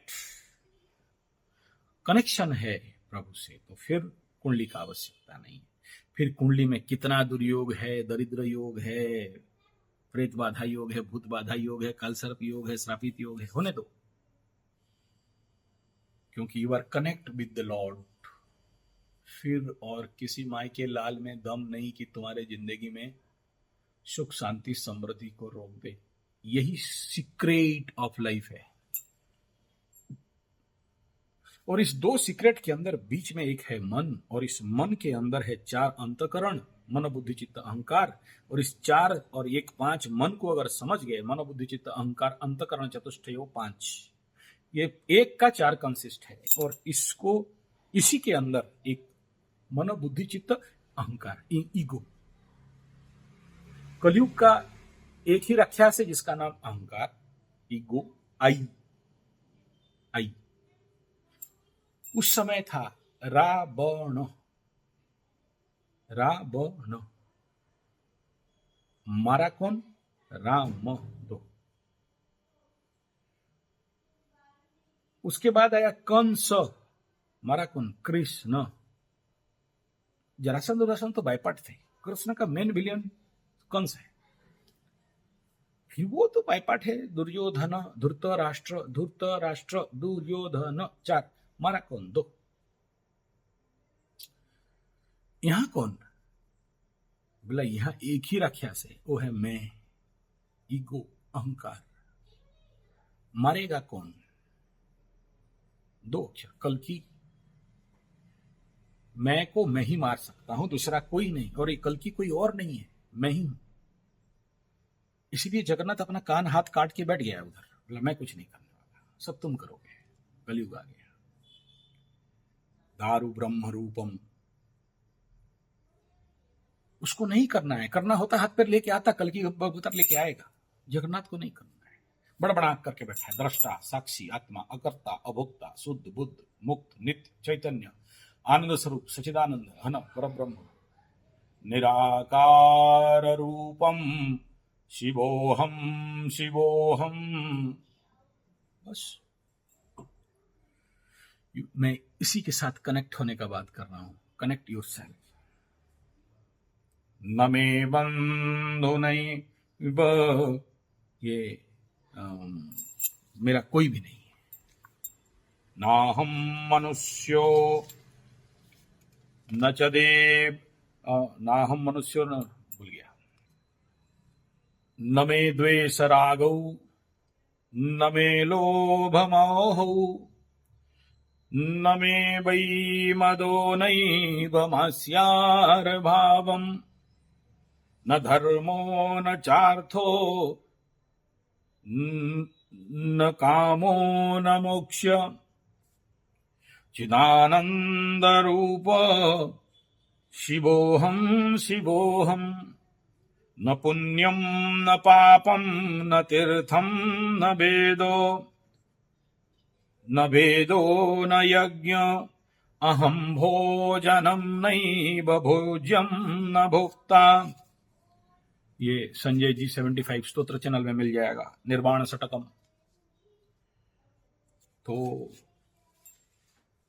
कनेक्शन है प्रभु से, तो फिर कुंडली का आवश्यकता नहीं। फिर कुंडली में कितना दुर्योग है, दरिद्र योग है, प्रेत बाधा योग है, भूत बाधा योग है, कालसर्प योग है, श्रापित योग है, होने दो, क्योंकि you are connect with the lord. फिर और किसी माई के लाल में दम नहीं कि तुम्हारे जिंदगी में सुख शांति समृद्धि को रोक दे। यही सीक्रेट ऑफ लाइफ है। और इस दो सीक्रेट के अंदर बीच में एक है मन, और इस मन के अंदर है चार अंतकरण, मन बुद्धि चित्त अहंकार। और इस चार और एक पांच मन को अगर समझ गए, मन बुद्धि चित्त अहंकार अंतकरण चतुष्टयो पांच, ये एक का चार कंसिस्ट है। और इसको, इसी के अंदर एक मन बुद्धि चित्त अहंकार, ईगो, कलयुग का एक ही राक्षस है जिसका नाम अहंकार, ईगो, आई। आई उस समय था रावण, रावण मारा कौन? राम दो। उसके बाद आया कंस, मारा कौन? कृष्ण। जरासंध दुरासंध तो बायपाट थे, कृष्ण का मेन विलियन कंस है। फिर वो तो बायपाट है, दुर्योधन, धृतराष्ट्र, दुर्योधन, चार, मारा कौन? दो। यहां कौन? बोला यहां एक ही राक्षस है, वो है मैं, ईगो, अहंकार। मारेगा कौन? दो अक्षर, कल्कि। मैं को मैं ही मार सकता हूं, दूसरा कोई नहीं, और ये कल्कि कोई और नहीं है, मैं ही हूं। इसीलिए जगन्नाथ अपना कान हाथ काट के बैठ गया उधर, बोला मैं कुछ नहीं करने वाला, सब तुम करोगे। कलयुग आ गया। दारु ब्रह्म रूपम, उसको नहीं करना है। करना होता हाथ पैर लेके आता, कल की उतर लेके आएगा। जगन्नाथ को नहीं करना है। बड़ा बड़ा आंख करके बैठा है, दृष्टा, साक्षी, आत्मा, अकर्ता, अभोक्ता, शुद्ध, बुद्ध, मुक्त, नित्य, चैतन्य, आनंद स्वरूप, सचिदानंद, घन परब्रह्म, निराकार रूपम, शिवोहम शिवोहम। बस मैं इसी के साथ कनेक्ट होने का बात कर रहा हूं। Connect your self. न मे बंधु नहीं, ये मेरा कोई भी नहीं है। ना हम मनुष्यो न च देव, ना हम मनुष्यो, न भूल गया, न मे द्वेष रागौ, न मे लोभ मोहौ, न मे वै मदो नैव मस्यार भावम्, न धर्मो न चार्थो, न कामो न मोक्ष, चिदानंद रूप शिवोहम शिवोहम। न पुण्यम न पापम न तीर्थम न भेदो न यज्ञ, अहम भोजनम नैव भोज्यम न भोक्ता। ये संजय जी 75 स्तोत्र चैनल में मिल जाएगा, निर्वाण षटकम। तो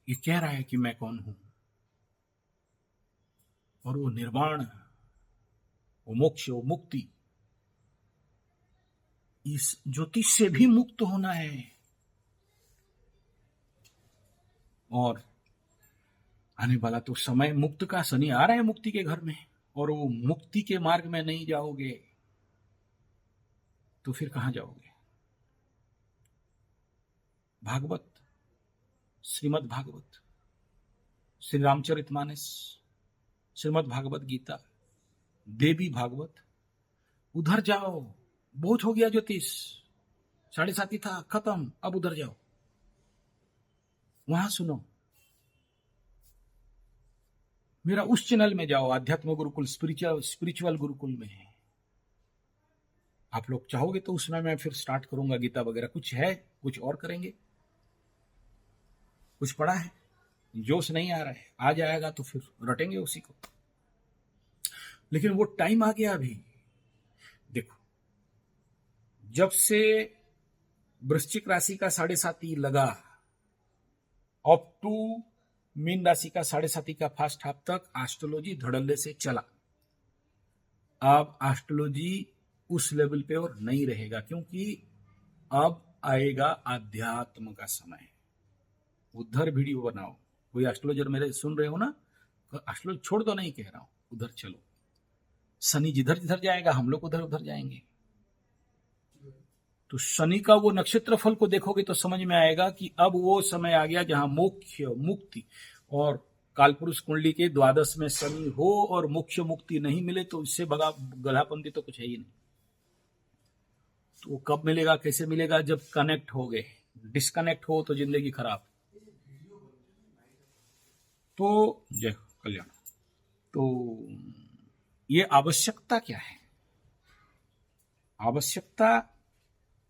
ये कह रहा है कि मैं कौन हूं, और वो निर्वाण, वो मोक्ष, वो मुक्ति, इस ज्योतिष से भी मुक्त होना है। और आने वाला तो समय मुक्त का, शनि आ रहा है मुक्ति के घर में, और वो मुक्ति के मार्ग में नहीं जाओगे तो फिर कहां जाओगे? भागवत, श्रीमद् भागवत, श्री रामचरितमानस, श्रीमद् भागवत गीता, देवी भागवत, उधर जाओ। बहुत हो गया ज्योतिष, 7:30 था, खत्म, अब उधर जाओ, वहां सुनो। मेरा उस चैनल में जाओ, आध्यात्म गुरुकुल, स्पिरिचुअल गुरुकुल में है। आप लोग चाहोगे तो उसमें मैं फिर स्टार्ट करूंगा गीता वगैरह। कुछ है, कुछ और करेंगे, कुछ पड़ा है, जोश नहीं आ रहा है, आ जाएगा तो फिर रटेंगे उसी को। लेकिन वो टाइम आ गया अभी। देखो, जब से वृश्चिक राशि का 7.5 लगा, अप टू मीन राशि का 7.5 का फर्स्ट हाफ तक एस्ट्रोलॉजी धड़ल्ले से चला। अब एस्ट्रोलॉजी उस लेवल पे और नहीं रहेगा, क्योंकि अब आएगा अध्यात्म का समय। उधर वीडियो बनाओ। कोई एस्ट्रोलॉजर मेरे सुन रहे हो ना, एस्ट्रोलॉजी छोड़ दो, नहीं कह रहा हूं, उधर चलो। शनि जिधर जिधर जाएगा हम लोग उधर उधर जाएंगे। तो शनि का वो नक्षत्र फल को देखोगे तो समझ में आएगा कि अब वो समय आ गया जहां मोक्ष, मुक्ति, और कालपुरुष कुंडली के 12 में शनि हो और मोक्ष मुक्ति नहीं मिले तो इससे बड़ा गधापंथी तो कुछ है ही नहीं। तो कब मिलेगा, कैसे मिलेगा? जब कनेक्ट हो गए। डिस्कनेक्ट हो तो जिंदगी खराब। तो जय कल्याण। तो ये आवश्यकता क्या है? आवश्यकता,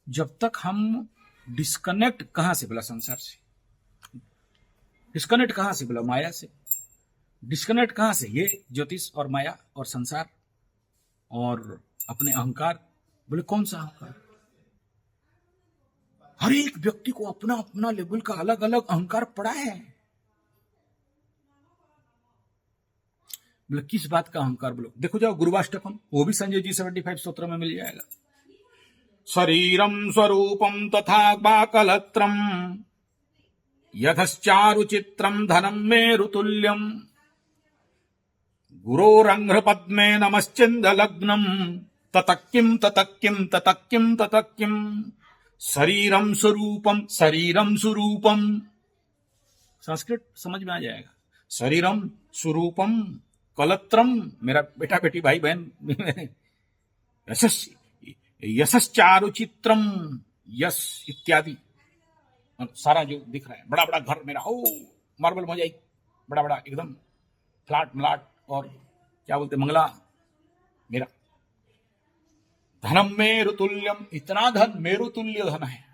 जब तक हम डिस्कनेक्ट कहां से? बोला संसार से। डिस्कनेक्ट कहां से? बोला माया से। डिस्कनेक्ट कहां से? ये ज्योतिष और माया और संसार और अपने अहंकार। बोले कौन सा अहंकार? हर एक व्यक्ति को अपना अपना लेवल का अलग अलग अहंकार पड़ा है। बोले किस बात का अहंकार? बोलो देखो, जाओ गुरुवाष्टकम, वो भी संजय जी 75 स्तोत्र में मिल जाएगा। शरीरम स्वरूपम तथा बाकलत्रम यथश्चारुचित्रम धनम मेरुतुल्यम गुरोरंघ्र पद्मे नमश्चिंद लग्नम ततक्किम ततक्किम ततक्किम ततक्किम शरीरम स्वरूपम। शरीरम स्वरूपम संस्कृत समझ में आ जाएगा। शरीरम स्वरूपम कलत्रम, मेरा बेटा बेटी भाई बहन, यशश्चारुचित्रम, यश इत्यादि सारा जो दिख रहा है। बड़ा बड़ा घर मेरा, ओ मार्बल मोजाइक, बड़ा बड़ा एकदम फ्लैट मलाट, और क्या बोलते मंगला मेरा। धनम मेरुतुल्यम, इतना धन, मेरुतुल्य धन है।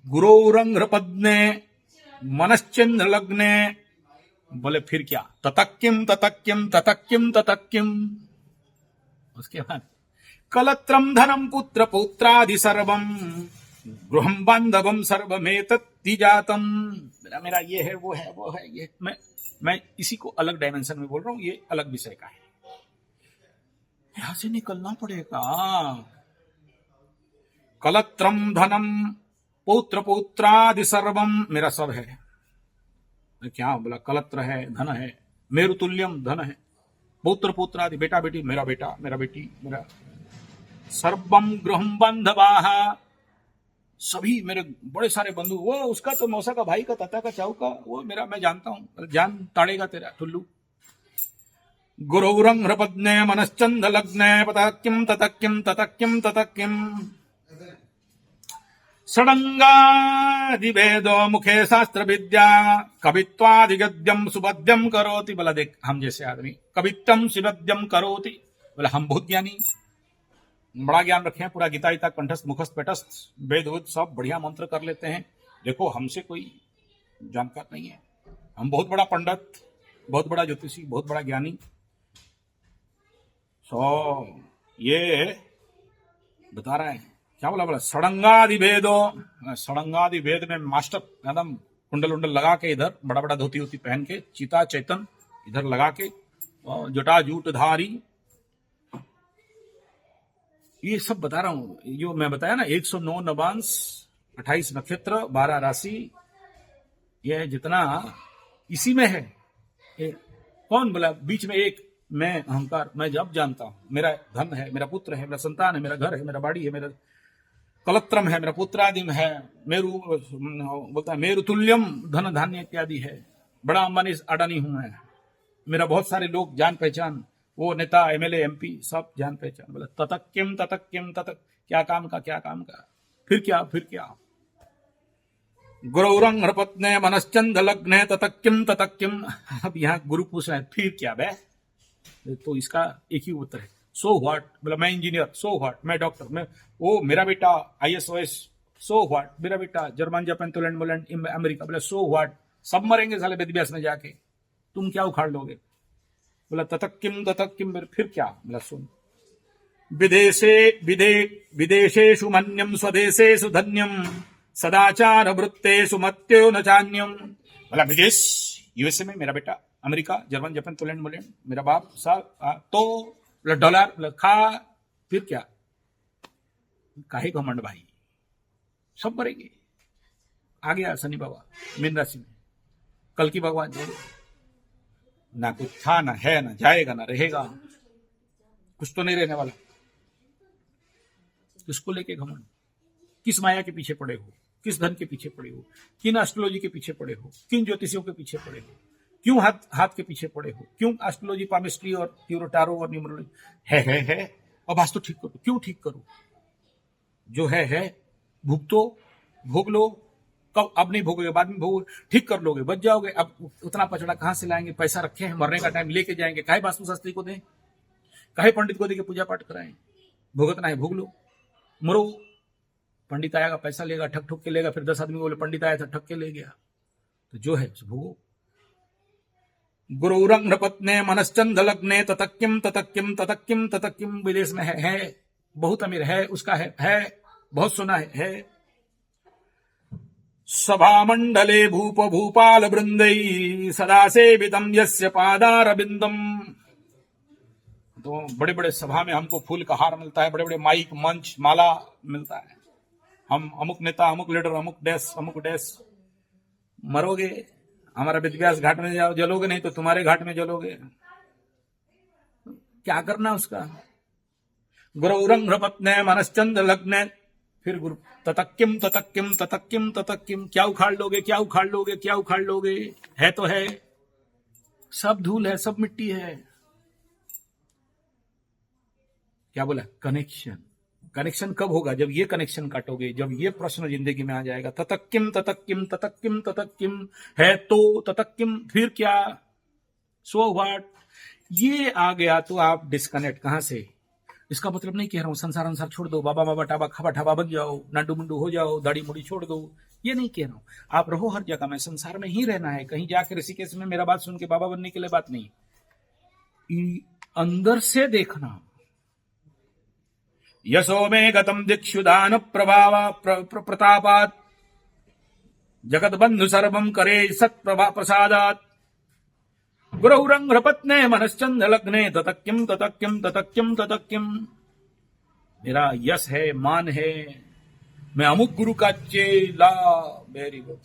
गुरौरंघ्र पद्मे मनश्चंद्र लग्ने। बोले फिर क्या? ततक्किम ततक्किम ततक्किम ततक्किम। उसके बाद कलत्रम धनम पुत्र पौत्रादि सर्वम गृहम बांधवम सर्वमेतत्ति जातम। मेरा ये है, वो है, वो है, ये मैं इसी को अलग डायमेंशन में बोल रहा हूं, ये अलग विषय का है। यहां से निकलना पड़ेगा। कलत्रम धनम पौत्र पौत्रादि सर्वम, मेरा सब है। क्या बोला? कलत्र है, धन है, मेरुतुल्यम धन है, पौत्र पुत्रादि बेटा बेटी, मेरा बेटा मेरा बेटी मेरा, सर्वम गृहम बांधवाः, सभी मेरे बड़े सारे बंधु। वो उसका तो मौसा का, भाई का, ताता का, चाऊ का, वो मेरा, मैं जानता हूं, जान ताड़ेगा तेरा टुल्लू। गुरौरंघ्र पद्मे मनश्चंद लग्ने ततक्किम ततक्किम ततक्किम ततक्किम षडंगादिवेदो मुखे शास्त्र विद्या कवित्वादिगद्यम सुबद्यम करोति। बोला देख, हम जैसे आदमी कवित्वम सुबद्यम करोति, बोला हम बहुत ज्ञानी, बड़ा ज्ञान रखे हैं, पूरा गीता गीता कंठस्थ मुखस्थ पेटस्थ वेद सब बढ़िया मंत्र कर लेते हैं। देखो हमसे कोई जानकार नहीं है, हम बहुत बड़ा पंडित, बहुत बड़ा ज्योतिषी, बहुत बड़ा ज्ञानी। ये बता रहा है क्या बोला? बोला षडंगादि वेदो, षडंगादि वेद में मास्टर एकदम कुंडल उंडल लगा के, इधर बड़ा बड़ा धोती होती पहन के, चिता चैतन इधर लगा के, जटा जूट धारी, ये सब बता रहा हूं। जो मैं बताया ना, 109 नवांश, 28 नक्षत्र, 12 राशि, ये जितना इसी में है। कौन बोला बीच में एक मैं अहंकार? मैं जब जानता हूं मेरा धन है, मेरा पुत्र है, मेरा संतान है, मेरा घर है, मेरा बाड़ी है, मेरा कलत्रम है, मेरा पुत्रादिम है, मेरु बोलता है मेरु तुल्यम धन धान्य इत्यादि है, बड़ा अंबानी अडानी हूं मैं, मेरा बहुत सारे लोग जान पहचान, वो नेता एमएलए एमपी सब जान पहचान। बोला ततक किम ततक, क्या काम का क्या काम का, फिर क्या गुरौरंग हृपत्ने मनश्चंद लग्ने ततक किम। अब यहाँ गुरु पूछ रहे हैं फिर क्या बे, तो इसका एक ही उत्तर है सो व्हाट। बोला मैं इंजीनियर, सो व्हाट, मैं डॉक्टर, मैं वो मेरा बेटा ISOS, सो व्हाट, मेरा बेटा जर्मन जापान पोलैंड मोलैंड अमेरिका। बोला सो व्हाट, सब मरेंगे साले वेदव्यास में जाके, तुम क्या उखाड़ लोगे। बोला ततक किम, फिर क्या। बोला सुन, विदेशेषु मन्यम स्वदेशेषु धन्यम सदाचार वृत्तेषु मत्यो न चान्यम। बोला विदेश USA में मेरा बेटा, अमेरिका जर्मन जापान पोलैंड मोलैंड मेरा बाप साहब, तो डॉलर खा, फिर क्या, काहे घमंड भाई, सब मरेंगे। आ गया शनि बाबा मीन राशि में, कल की भगवान जोड़ो, ना कुछ था ना है ना जाएगा ना रहेगा, कुछ तो नहीं रहने वाला। किसको लेके घमंड, किस माया के पीछे पड़े हो, किस धन के पीछे पड़े हो, किन एस्ट्रोलॉजी के पीछे पड़े हो, किन ज्योतिषियों के पीछे पड़े हो, क्यों हाथ के पीछे पड़े हो, क्यों एस्ट्रोलॉजी पामिस्ट्री और टारो और न्यूमरोलॉजी है। अब वास्तु ठीक करो, क्यों ठीक करो, जो है भुगतो, भोग लो, कब अब नहीं भोगोगे बाद में भोग, ठीक कर लोगे, बच जाओगे। अब उतना पचड़ा कहां से लाएंगे, पैसा रखे हैं, मरने का टाइम लेके जाएंगे, काहे वास्तुशास्त्री को दें, काहे पंडित को देके पूजा पाठ कराएं, भुगतना है भोग लो, मरो। पंडित आएगा पैसा लेगा, ठक के लेगा, फिर 10 आदमी बोले पंडित आया था ठक के ले गया, तो जो है भोगो। गुरुरंग नृपत्ने मनश्चंद लग्ने ततक्किम। विदेश में है बहुत अमीर है, उसका है बहुत सुना है। सभा मंडले भूपाल वृंदै सदा सेवितम यस्य पादारविंदम। तो बड़े बड़े सभा में हमको फूल का हार मिलता है, बड़े बड़े माइक मंच माला मिलता है, हम अमुक नेता अमुक लीडर अमुक डैश। मरोगे हमारा वेदव्यास घाट में जाओ, जलोगे नहीं तो तुम्हारे घाट में जलोगे, क्या करना उसका। गुरुरंग नृपत्ने मनश्चंद लग्ने, फिर गुरु ततक्किम, क्या उखाड़ लोगे, है तो है, सब धूल है, सब मिट्टी है। क्या बोला, कनेक्शन कब होगा, जब ये कनेक्शन काटोगे, जब ये प्रश्न जिंदगी में आ जाएगा। ततक्किम है तो ततक्किम, फिर क्या, सो व्हाट, ये आ गया तो आप डिस्कनेक्ट कहां से। इसका मतलब नहीं कह रहा हूं संसार छोड़ दो, बाबा टाबा खाबा ठाबा बन जाओ, नाडू मुंडू हो जाओ, दाढ़ी मुड़ी छोड़ दो, ये नहीं कह रहा हूं। आप रहो हर जगह में, संसार में ही रहना है, कहीं जाकर ऋषिकेश में मेरा बात सुन के बाबा बनने के लिए बात नहीं, अंदर से देखना। यशो में गतम दिक्षुदान प्रतापात जगत बंधु सर्वम करे सत्प्रभा प्रसादात। गुरुरंग नृपत्ने मनश्चंद लग्ने ततक्किम। मेरा यश है, मान है, मैं अमुक गुरु का चेला, वेरी गुड।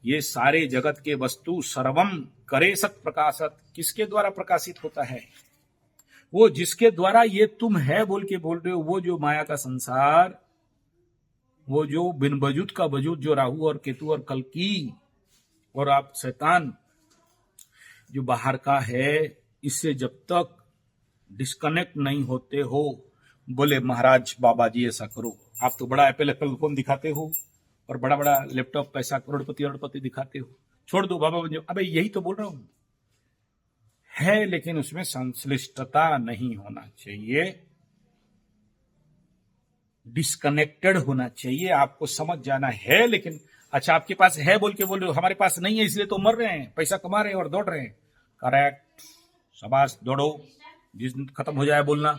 ये सारे जगत के वस्तु सर्वम करे सत प्रकाशत, किसके द्वारा प्रकाशित होता है, वो जिसके द्वारा ये तुम है बोल रहे हो, वो जो माया का संसार, वो जो बिन वजूद का वजूद, जो राहु और केतु और कल्कि और आप शैतान जो बाहर का है, इससे जब तक डिस्कनेक्ट नहीं होते हो, बोले महाराज बाबा जी ऐसा करो, आप तो बड़ा एप्पल फोन दिखाते हो और बड़ा बड़ा लैपटॉप, पैसा करोड़पति दिखाते हो, छोड़ दो बाबा बन जाओ। अबे यही तो बोल रहा हूं, है लेकिन उसमें संश्लिष्टता नहीं होना चाहिए, डिस्कनेक्टेड होना चाहिए। आपको समझ जाना है, लेकिन अच्छा आपके पास है बोल रहे हो, हमारे पास नहीं है इसलिए तो मर रहे हैं, पैसा कमा रहे हैं और दौड़ रहे हैं। करेक्ट, शाबाश, दौड़ो, जिस दिन खत्म हो जाए बोलना।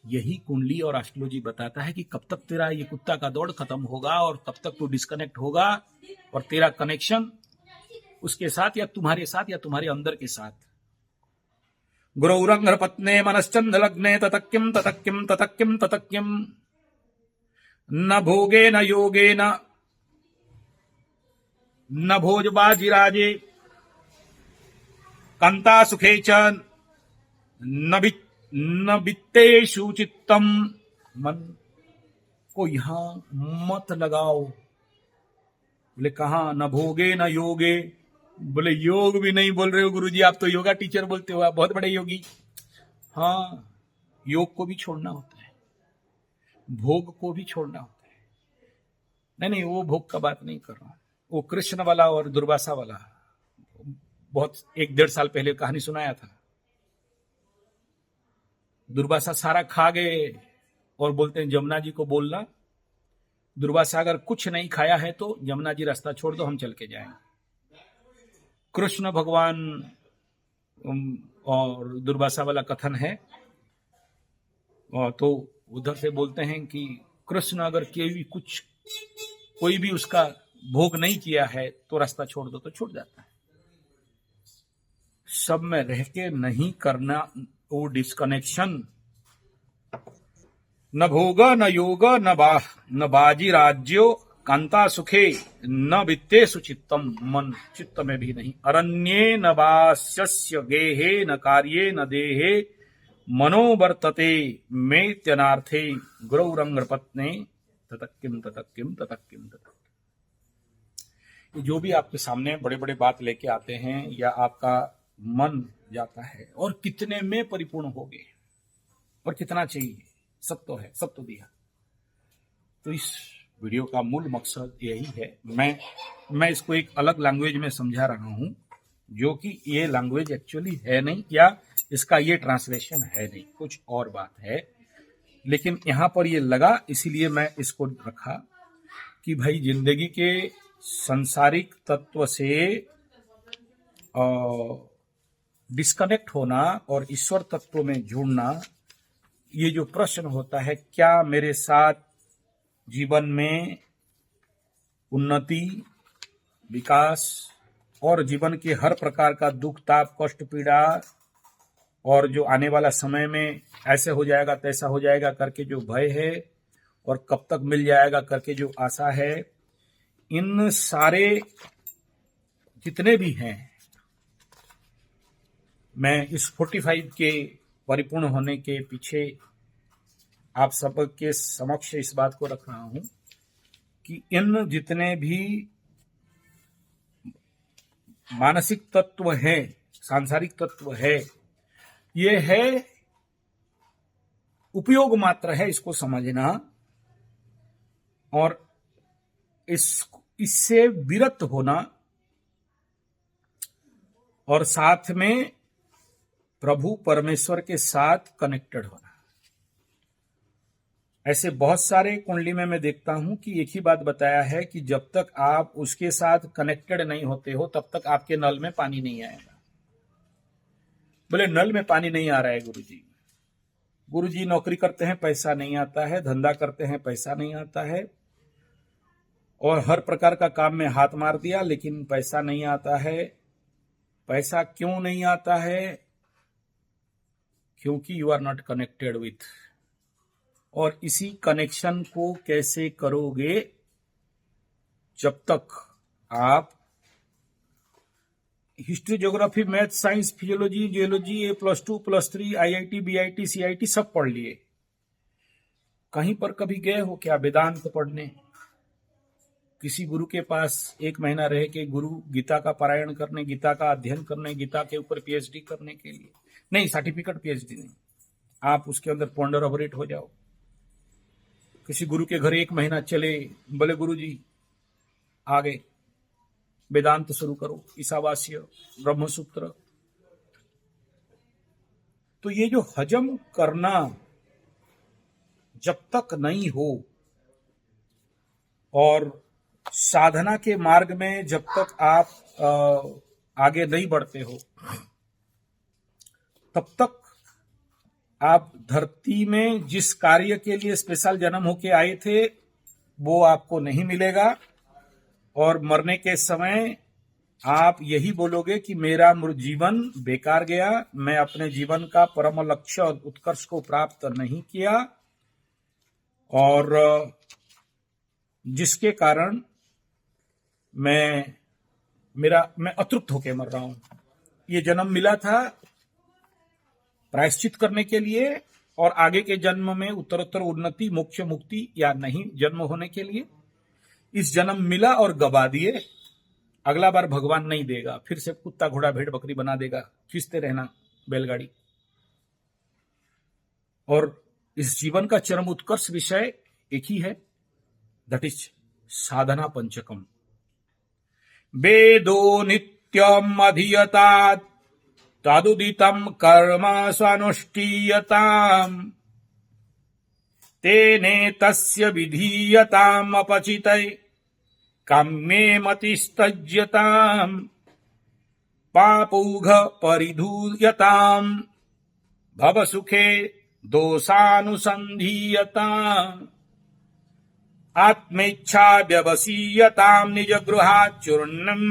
यही कुंडली और एस्ट्रोलॉजी बताता है कि कब तक तेरा ये कुत्ता का दौड़ खत्म होगा और कब तक तू डिस्कनेक्ट होगा और तेरा कनेक्शन उसके साथ या तुम्हारे साथ या तुम्हारे अंदर के साथ। गुरुरंग नृपत्ने मनश्चंद लग्ने ततक्किम न भोगे न योगे न भोजबाजिराजे कांता सुखे च न वित्तेषु चित्तम। मन को यहां मत लगाओ, बोले कहाँ, न भोगे न योगे। बोले योग भी नहीं बोल रहे हो गुरुजी, आप तो योगा टीचर बोलते हो, आप बहुत बड़े योगी। हाँ, योग को भी छोड़ना होता है, भोग को भी छोड़ना होता है। नहीं नहीं, वो भोग का बात नहीं कर रहा हूं, वो कृष्ण वाला और दुर्वासा वाला, बहुत 1-1.5 साल पहले कहानी सुनाया था। दुर्वासा सारा खा गए और बोलते हैं जमुना जी को बोलना, दुर्वासा अगर कुछ नहीं खाया है तो जमुना जी रास्ता छोड़ दो, हम चल के जाएंगे। कृष्ण भगवान और दुर्वासा वाला कथन है, और तो उधर से बोलते हैं कि कृष्ण अगर कोई भी उसका भोग नहीं किया है तो रास्ता छोड़ दो, तो छूट जाता है। सब में रह के नहीं करना वो डिस्कनेक्शन, न भोगा न योगा न बाजी राज्यो कांता सुखे न वित्तेषु चित्तम, मन चित्त में भी नहीं। अरण्ये न वास्यस्य गेहे न कार्ये न देहे मनोवर्तते मेत्यनार्थे गुरौरंगपत्ने ततक्किम ततक्किम ततक्किम ततक्किम। जो भी आपके सामने बड़े बड़े बात लेके आते हैं या आपका मन जाता है, और कितने में परिपूर्ण हो गए और कितना चाहिए, सब तो है, सब तो दिया। तो इस वीडियो का मूल मकसद यही है। मैं इसको एक अलग लैंग्वेज में समझा रहा हूं, जो कि ये लैंग्वेज एक्चुअली है नहीं, या इसका ये ट्रांसलेशन है नहीं, कुछ और बात है, लेकिन यहां पर ये लगा इसीलिए मैं इसको रखा कि भाई जिंदगी के संसारिक तत्व से डिस्कनेक्ट होना और ईश्वर तत्व में जुड़ना, ये जो प्रश्न होता है, क्या मेरे साथ जीवन में उन्नति, विकास और जीवन के हर प्रकार का दुख, ताप, कष्ट, पीड़ा और जो आने वाला समय में ऐसे हो जाएगा तैसा हो जाएगा करके जो भय है, और कब तक मिल जाएगा करके जो आशा है, इन सारे जितने भी हैं, मैं इस 45 के परिपूर्ण होने के पीछे आप सबके समक्ष इस बात को रख रहा हूं कि इन जितने भी मानसिक तत्व है, सांसारिक तत्व है, ये है उपयोग मात्र है, इसको समझना और इससे विरत होना, और साथ में प्रभु परमेश्वर के साथ कनेक्टेड होना। ऐसे बहुत सारे कुंडली में मैं देखता हूं कि एक ही बात बताया है कि जब तक आप उसके साथ कनेक्टेड नहीं होते हो तब तक आपके नल में पानी नहीं आएगा। बोले नल में पानी नहीं आ रहा है गुरुजी नौकरी करते हैं पैसा नहीं आता है, धंधा करते हैं पैसा नहीं आता है, और हर प्रकार का काम में हाथ मार दिया लेकिन पैसा नहीं आता है। पैसा क्यों नहीं आता है? क्योंकि you are not connected with. और इसी कनेक्शन को कैसे करोगे? जब तक आप history, geography, math, science, physiology, geology, A+2, +3, IIT, BIT, CIT सब पढ़ लिए, कहीं पर कभी गए हो क्या वेदांत पढ़ने? किसी गुरु के पास 1 महीना रह के गुरु गीता का पारायण करने, गीता का अध्ययन करने, गीता के ऊपर PhD करने के लिए नहीं, सर्टिफिकेट PhD नहीं, आप उसके अंदर पॉन्डर ऑपरेट हो जाओ। किसी गुरु के घर 1 महीना चले, बोले गुरु जी आगे वेदांत शुरू करो, ईसावास्य, ब्रह्मसूत्र। तो ये जो हजम करना जब तक नहीं हो और साधना के मार्ग में जब तक आप आगे नहीं बढ़ते हो, तब तक आप धरती में जिस कार्य के लिए स्पेशल जन्म होके आए थे वो आपको नहीं मिलेगा, और मरने के समय आप यही बोलोगे कि मेरा जीवन बेकार गया, मैं अपने जीवन का परम लक्ष्य और उत्कर्ष को प्राप्त नहीं किया, और जिसके कारण मैं अतृप्त होकर मर रहा हूं। ये जन्म मिला था प्रायश्चित करने के लिए और आगे के जन्म में उत्तरोत्तर उन्नति, मोक्ष, मुक्ति या नहीं जन्म होने के लिए, इस जन्म मिला और गवा दिए, अगला बार भगवान नहीं देगा, फिर से कुत्ता घोड़ा भेड़ बकरी बना देगा, खींचते रहना बैलगाड़ी। और इस जीवन का चरम उत्कर्ष विषय एक ही है, दैट इज साधना पंचकम। वेदो नित्यम अधीयतात् तदुदितं कर्म स्वानुष्ठीयताम् तेने तस्य विधीयताम् अपचितै काम्ये मतिस्तज्यताम् पापौघ परिधूयताम् भवसुखे दोषानुसन्धीयताम् आत्मेच्छा व्यवसीयताम् निजगृहाच्चूर्णम्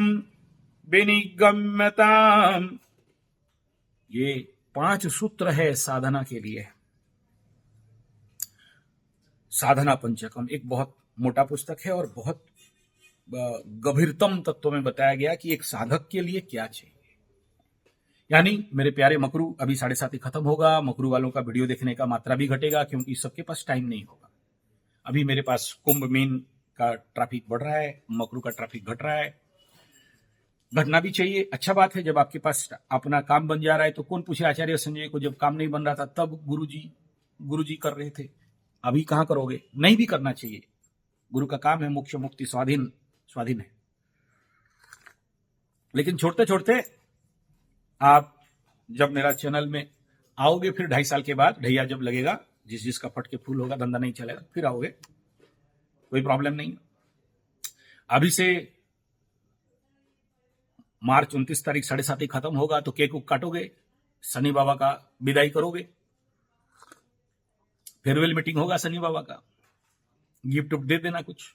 विनिगम्यताम्। ये 5 सूत्र है साधना के लिए। साधना पंचकम एक बहुत मोटा पुस्तक है और बहुत गंभीरतम तत्व में बताया गया कि एक साधक के लिए क्या चाहिए। यानी मेरे प्यारे मकरू, अभी 7:30 खत्म होगा, मकरू वालों का वीडियो देखने का मात्रा भी घटेगा क्योंकि सबके पास टाइम नहीं होगा। अभी मेरे पास कुंभ मीन का ट्रैफिक बढ़ रहा है, मकरू का ट्रैफिक घट रहा है। घटना भी चाहिए, अच्छा बात है। जब आपके पास अपना काम बन जा रहा है तो कौन पूछे आचार्य संजय को, जब काम नहीं बन रहा था तब गुरुजी कर रहे थे, अभी कहां करोगे। नहीं भी करना चाहिए, गुरु का काम है मोक्ष मुक्ति स्वाधीन है। लेकिन छोड़ते छोड़ते आप जब मेरा चैनल में आओगे, फिर 2.5 साल के बाद ढैया जब लगेगा, जिसका फट के फूल होगा, धंधा नहीं चलेगा, फिर आओगे, कोई प्रॉब्लम नहीं। अभी से मार्च 29 तारीख 7:30 खत्म होगा तो केक काटोगे, शनि बाबा का विदाई करोगे, फेयरवेल मीटिंग होगा शनि बाबा का, गिफ्ट दे देना, कुछ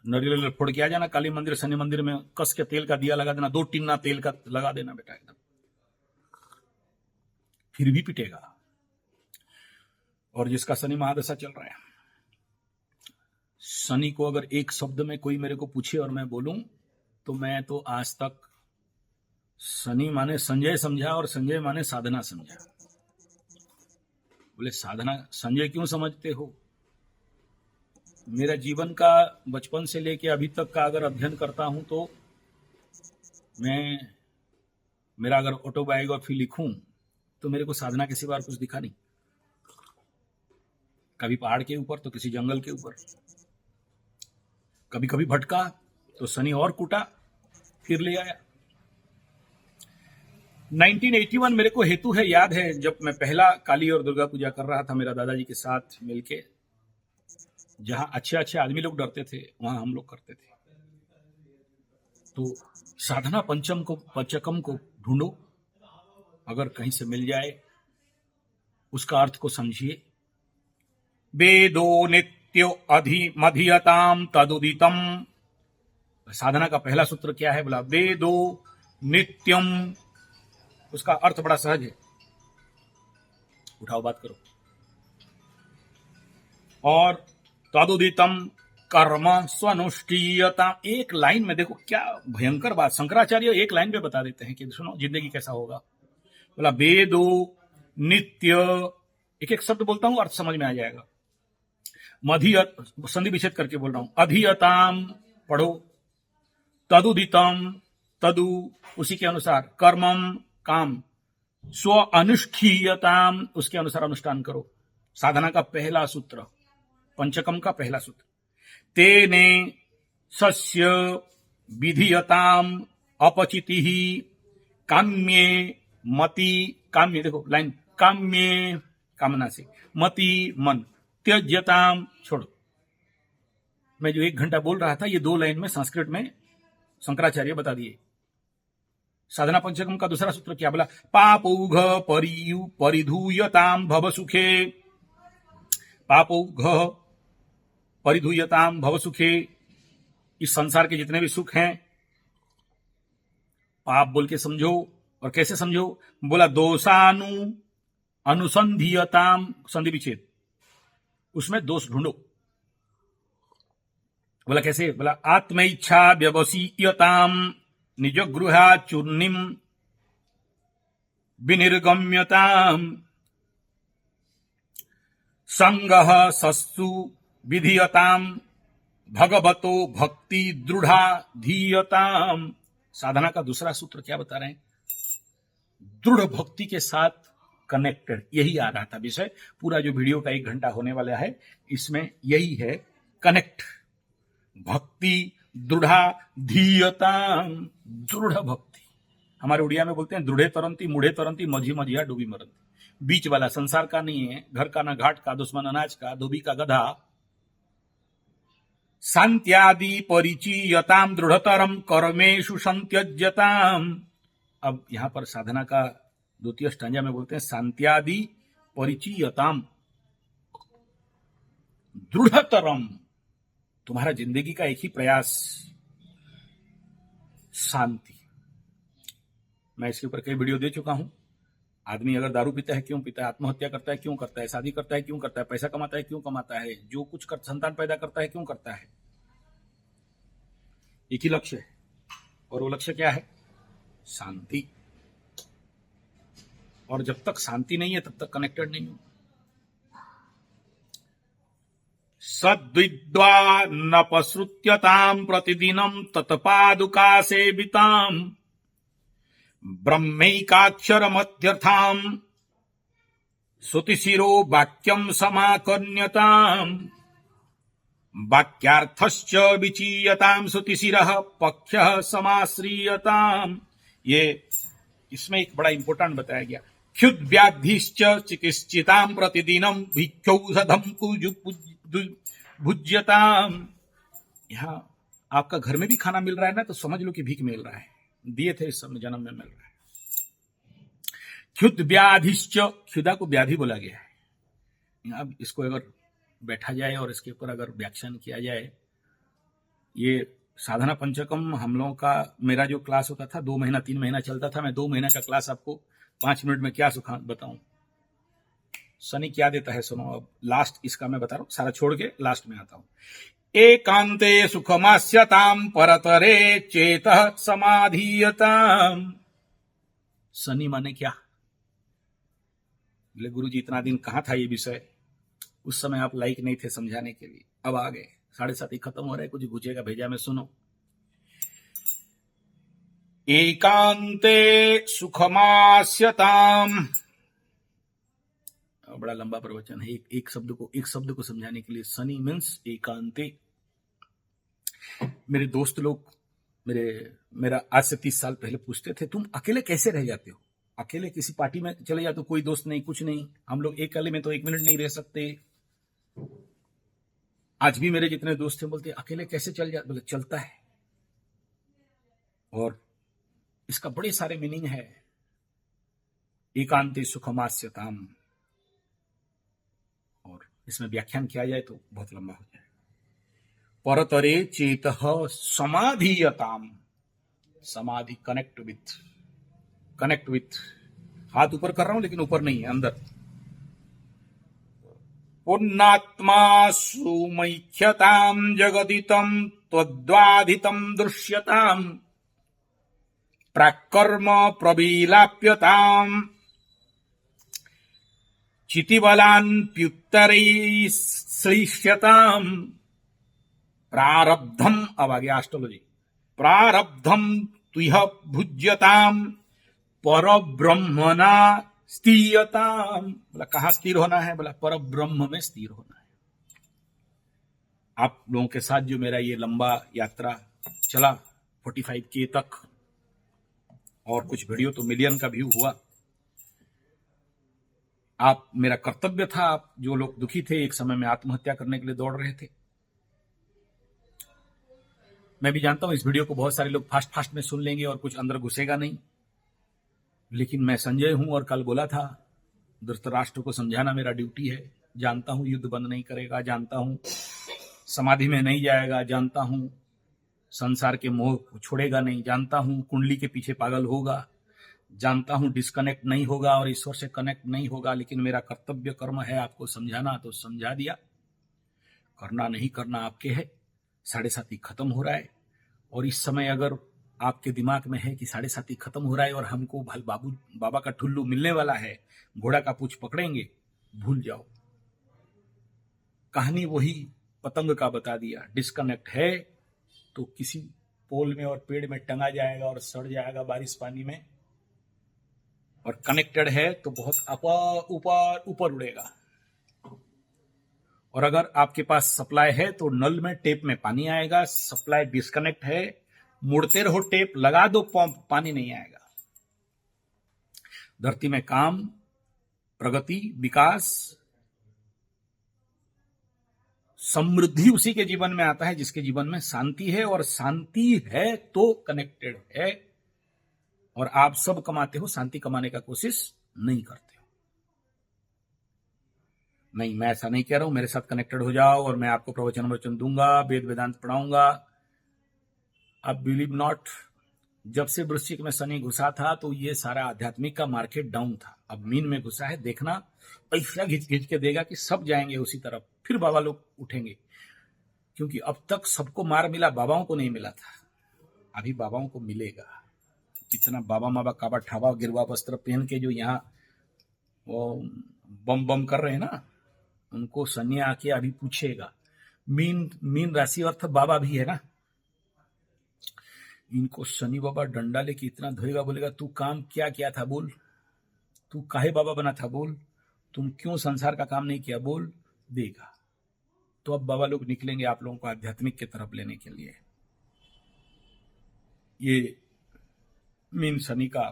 नारियल फोड़ के आ जाना काली मंदिर शनि मंदिर में, कस के तेल का दिया लगा देना, 2 टिन्ना तेल का लगा देना बेटा एकदम, फिर भी पिटेगा। और जिसका शनि महादशा चल रहा है, शनि को अगर एक शब्द में कोई मेरे को पूछे और मैं बोलूं तो मैं तो आज तक शनि माने संजय समझा और संजय माने साधना समझा। बोले साधना संजय क्यों समझते हो? मेरा जीवन का बचपन से लेके अभी तक का अगर अध्ययन करता हूं तो मेरा अगर ऑटोबायोग्राफी लिखूं तो मेरे को साधना के सिवा कुछ दिखा नहीं। कभी पहाड़ के ऊपर तो किसी जंगल के ऊपर, कभी कभी भटका तो शनि और कूटा, फिर ले आया। 1981 मेरे को हेतु है, याद है, जब मैं पहला काली और दुर्गा पूजा कर रहा था मेरा दादाजी के साथ मिलके। जहां अच्छे अच्छे आदमी लोग डरते थे वहां हम लोग करते थे। तो साधना पंचकम को ढूंढो, अगर कहीं से मिल जाए उसका अर्थ को समझिए। वेदो नित्यो अधिमधियताम तदुदितम। साधना का पहला सूत्र क्या है? बोला वेदो नित्यम। उसका अर्थ बड़ा सहज है, उठाओ बात करो। और तदुदितम कर्म स्वनुष्ठीयता। एक लाइन में देखो क्या भयंकर बात शंकराचार्य एक लाइन पे बता देते हैं कि सुनो जिंदगी कैसा होगा। बोला वेदो नित्य, एक एक शब्द बोलता हूं अर्थ समझ में आ जाएगा। मधियत संधि विच्छेद करके बोल रहा हूं। अधियताम पढ़ो, तदुदितम तदु उसी के अनुसार, कर्मम काम, स्व अनुष्ठीयताम उसके अनुसार अनुष्ठान करो। साधना का पहला सूत्र, पंचकम का पहला सूत्र। तेने सस्य विधीयताम अपचिति काम्ये मति। काम्ये देखो लाइन, काम्ये कामना से, मति मन, त्यज्यताम छोड़ो। मैं जो 1 घंटा बोल रहा था ये 2 लाइन में संस्कृत में शंकराचार्य बता दिए। साधना पंचकम का दूसरा सूत्र क्या बोला? पापौघ परिधूयताम भव सुखे। पापौघ परिधूयताम भव सुखे। इस संसार के जितने भी सुख हैं पाप बोल के समझो। और कैसे समझो? बोला दोषानु अनुसंधीयताम, संधि विच्छेद, उसमें दोष ढूंढो। बोला कैसे? बोला आत्मैच्छा व्यवसीयताम निज गृहा चूर्णिम विनिर्गम्यताम संगः सस्तु विधीयताम भगवतो भक्ति दृढ़ा धीयताम। साधना का दूसरा सूत्र क्या बता रहे हैं? दृढ़ भक्ति के साथ कनेक्टेड, यही आ रहा था विषय। पूरा जो वीडियो का 1 घंटा होने वाला है इसमें यही है, कनेक्ट। भक्ति दृढ़ा धीयताम, दृढ़ भक्ति। हमारे उड़िया में बोलते हैं दृढ़े तरंती मूढ़े तरंती मझी मझिया डूबी मरंती। बीच वाला, संसार का नहीं है, घर का ना घाट का, दुश्मन अनाज का, धोबी का गधा। शांत्यादि परिचीयताम दृढ़तरम कर्मेषु संत्यज्यताम। अब यहां पर साधना का द्वितीय स्टांजा में बोलते हैं शांत्यादि परिचीयताम दृढ़तरम। तुम्हारा जिंदगी का एक ही प्रयास, शांति। मैं इसके ऊपर कई वीडियो दे चुका हूं। आदमी अगर दारू पीता है क्यों पीता है, आत्महत्या करता है क्यों करता है, शादी करता है क्यों करता है, पैसा कमाता है क्यों कमाता है, जो कुछ संतान पैदा करता है क्यों करता है, एक ही लक्ष्य है। और वो लक्ष्य क्या है? शांति। और जब तक शांति नहीं है तब तक कनेक्टेड नहीं हो। सद्विद्वा नपसृत्यताम प्रतिदिनम तत्पादुका सेविताम ब्रह्मैकाक्षरमध्यर्थाम श्रुतिशिरो वाक्यम समाकर्ण्यताम वाक्यार्थश्च विचीयताम श्रुतिशिरः पक्षः समाश्रीयताम। ये इसमें एक बड़ा इंपॉर्टेंट बताया गया। क्षुद व्याधिश्च चिकित्सिताम प्रतिदिनम भिक्षौषधम भुज्यताम। यहां आपका घर में भी खाना मिल रहा है ना, तो समझ लो कि भीख मिल रहा है, दिए थे इस समय जन्म में मिल रहा है। क्षुद व्याधिश्च, क्षुदा को व्याधि बोला गया है। अब इसको अगर बैठा जाए और इसके ऊपर अगर व्याख्यान किया जाए, ये साधना पंचकम हम लोगों का, मेरा जो क्लास होता था 2 महीना 3 महीना चलता था। मैं 2 महीना का क्लास आपको 5 मिनट में क्या सुखा बताऊं। शनि क्या देता है सुनो। अब लास्ट इसका मैं बता रहा हूं, सारा छोड़ के लास्ट में आता हूं। एकांते सुखमास्यताम परतरे चेतः समाधीयताम। शनि माने क्या? बोले गुरुजी इतना दिन कहां था ये विषय? उस समय आप लाइक नहीं थे समझाने के लिए, अब आ गए। 7:30 खत्म हो रहा है, कुछ गुजेगा भेजा में सुनो। एकांते सुखमास्यताम, बड़ा लंबा प्रवचन है। एक शब्द को समझाने के लिए। शनि मीन्स एकांते। मेरे दोस्त लोग मेरा आज से 30 साल पहले पूछते थे, तुम अकेले कैसे रह जाते हो? अकेले किसी पार्टी में चले जाते हो, कोई दोस्त नहीं, कुछ नहीं। हम लोग एक अकेले में तो 1 मिनट नहीं रह सकते। आज भी मेरे जितने दोस्त हैं बोलते अकेले कैसे चल जाते? बोले चलता है। और इसका बड़े सारे मीनिंग है। एकांते सुखमास्यताम, और इसमें व्याख्यान किया जाए तो बहुत लंबा हो जाए। परतरे चेतः समाधीयताम, समाधि, कनेक्ट विथ। हाथ ऊपर कर रहा हूं लेकिन ऊपर नहीं है, अंदर। पुन्नात्मा सुमैख्यताम जगदितम त्वद्वाधितम दृश्यताम प्राक्कर्म प्रविलाप्यताम चितिबलान्प्युत्तरैश्लिष्यताम प्रारब्धम। अब आ गया एस्ट्रोलॉजी। प्रारब्धम तुह भुज्यताम परब्रह्मणा स्थियताम। बोला कहां स्थिर होना है? बोला परब्रह्म में स्थिर होना है। आप लोगों के साथ जो मेरा ये लंबा यात्रा चला 45K तक, और कुछ वीडियो तो मिलियन का व्यू हुआ। आप, मेरा कर्तव्य था, आप जो लोग दुखी थे, एक समय में आत्महत्या करने के लिए दौड़ रहे थे। मैं भी जानता हूं इस वीडियो को बहुत सारे लोग फास्ट में सुन लेंगे और कुछ अंदर घुसेगा नहीं, लेकिन मैं संजय हूं और कल बोला था धृतराष्ट्र को समझाना मेरा ड्यूटी है। जानता हूं युद्ध बंद नहीं करेगा, जानता हूं समाधि में नहीं जाएगा, जानता हूं संसार के मोह को छोड़ेगा नहीं, जानता हूं कुंडली के पीछे पागल होगा, जानता हूं डिस्कनेक्ट नहीं होगा और ईश्वर से कनेक्ट नहीं होगा, लेकिन मेरा कर्तव्य कर्म है आपको समझाना, तो समझा दिया। करना नहीं करना आपके है। 7:30 खत्म हो रहा है, और इस समय अगर आपके दिमाग में है कि 7:30 खत्म हो रहा है और हमको बाबा का ठुल्लू मिलने वाला है, घोड़ा का पूंछ पकड़ेंगे, भूल जाओ। कहानी वही पतंग का बता दिया। डिस्कनेक्ट है तो किसी पोल में और पेड़ में टंगा जाएगा और सड़ जाएगा बारिश पानी में, और कनेक्टेड है तो बहुत ऊपर ऊपर उड़ेगा। और अगर आपके पास सप्लाई है तो नल में टेप में पानी आएगा। सप्लाई डिस्कनेक्ट है, मुड़ते रहो टेप, लगा दो पंप, पानी नहीं आएगा। धरती में काम, प्रगति, विकास, समृद्धि उसी के जीवन में आता है जिसके जीवन में शांति है, और शांति है तो कनेक्टेड है। और आप सब कमाते हो, शांति कमाने का कोशिश नहीं करते हो। नहीं, मैं ऐसा नहीं कह रहा हूं मेरे साथ कनेक्टेड हो जाओ और मैं आपको प्रवचन दूंगा, वेद वेदांत पढ़ाऊंगा। अब बिलीव नॉट, जब से वृश्चिक में शनि घुसा था तो ये सारा आध्यात्मिक का मार्केट डाउन था। अब मीन में घुसा है, देखना ऐसा घिंच घिंच के देगा कि सब जाएंगे उसी तरफ, फिर बाबा लोग उठेंगे। क्योंकि अब तक सबको मार मिला, बाबाओं को नहीं मिला था, अभी बाबाओं को मिलेगा। जितना बाबा माबा काबा ठाबा गिरवा वस्त्र पहन के जो यहाँ वो बम बम कर रहे हैं ना, उनको शनि आके अभी पूछेगा। मीन राशि अर्थ बाबा भी है ना, इनको शनि बाबा डंडा लेके इतना धोएगा, बोलेगा तू काम क्या किया था बोल, तू काहे बाबा बना था बोल, तुम क्यों संसार का काम नहीं किया बोल, देगा। तो अब बाबा लोग निकलेंगे आप लोगों को आध्यात्मिक की तरफ लेने के लिए। ये मीन शनि का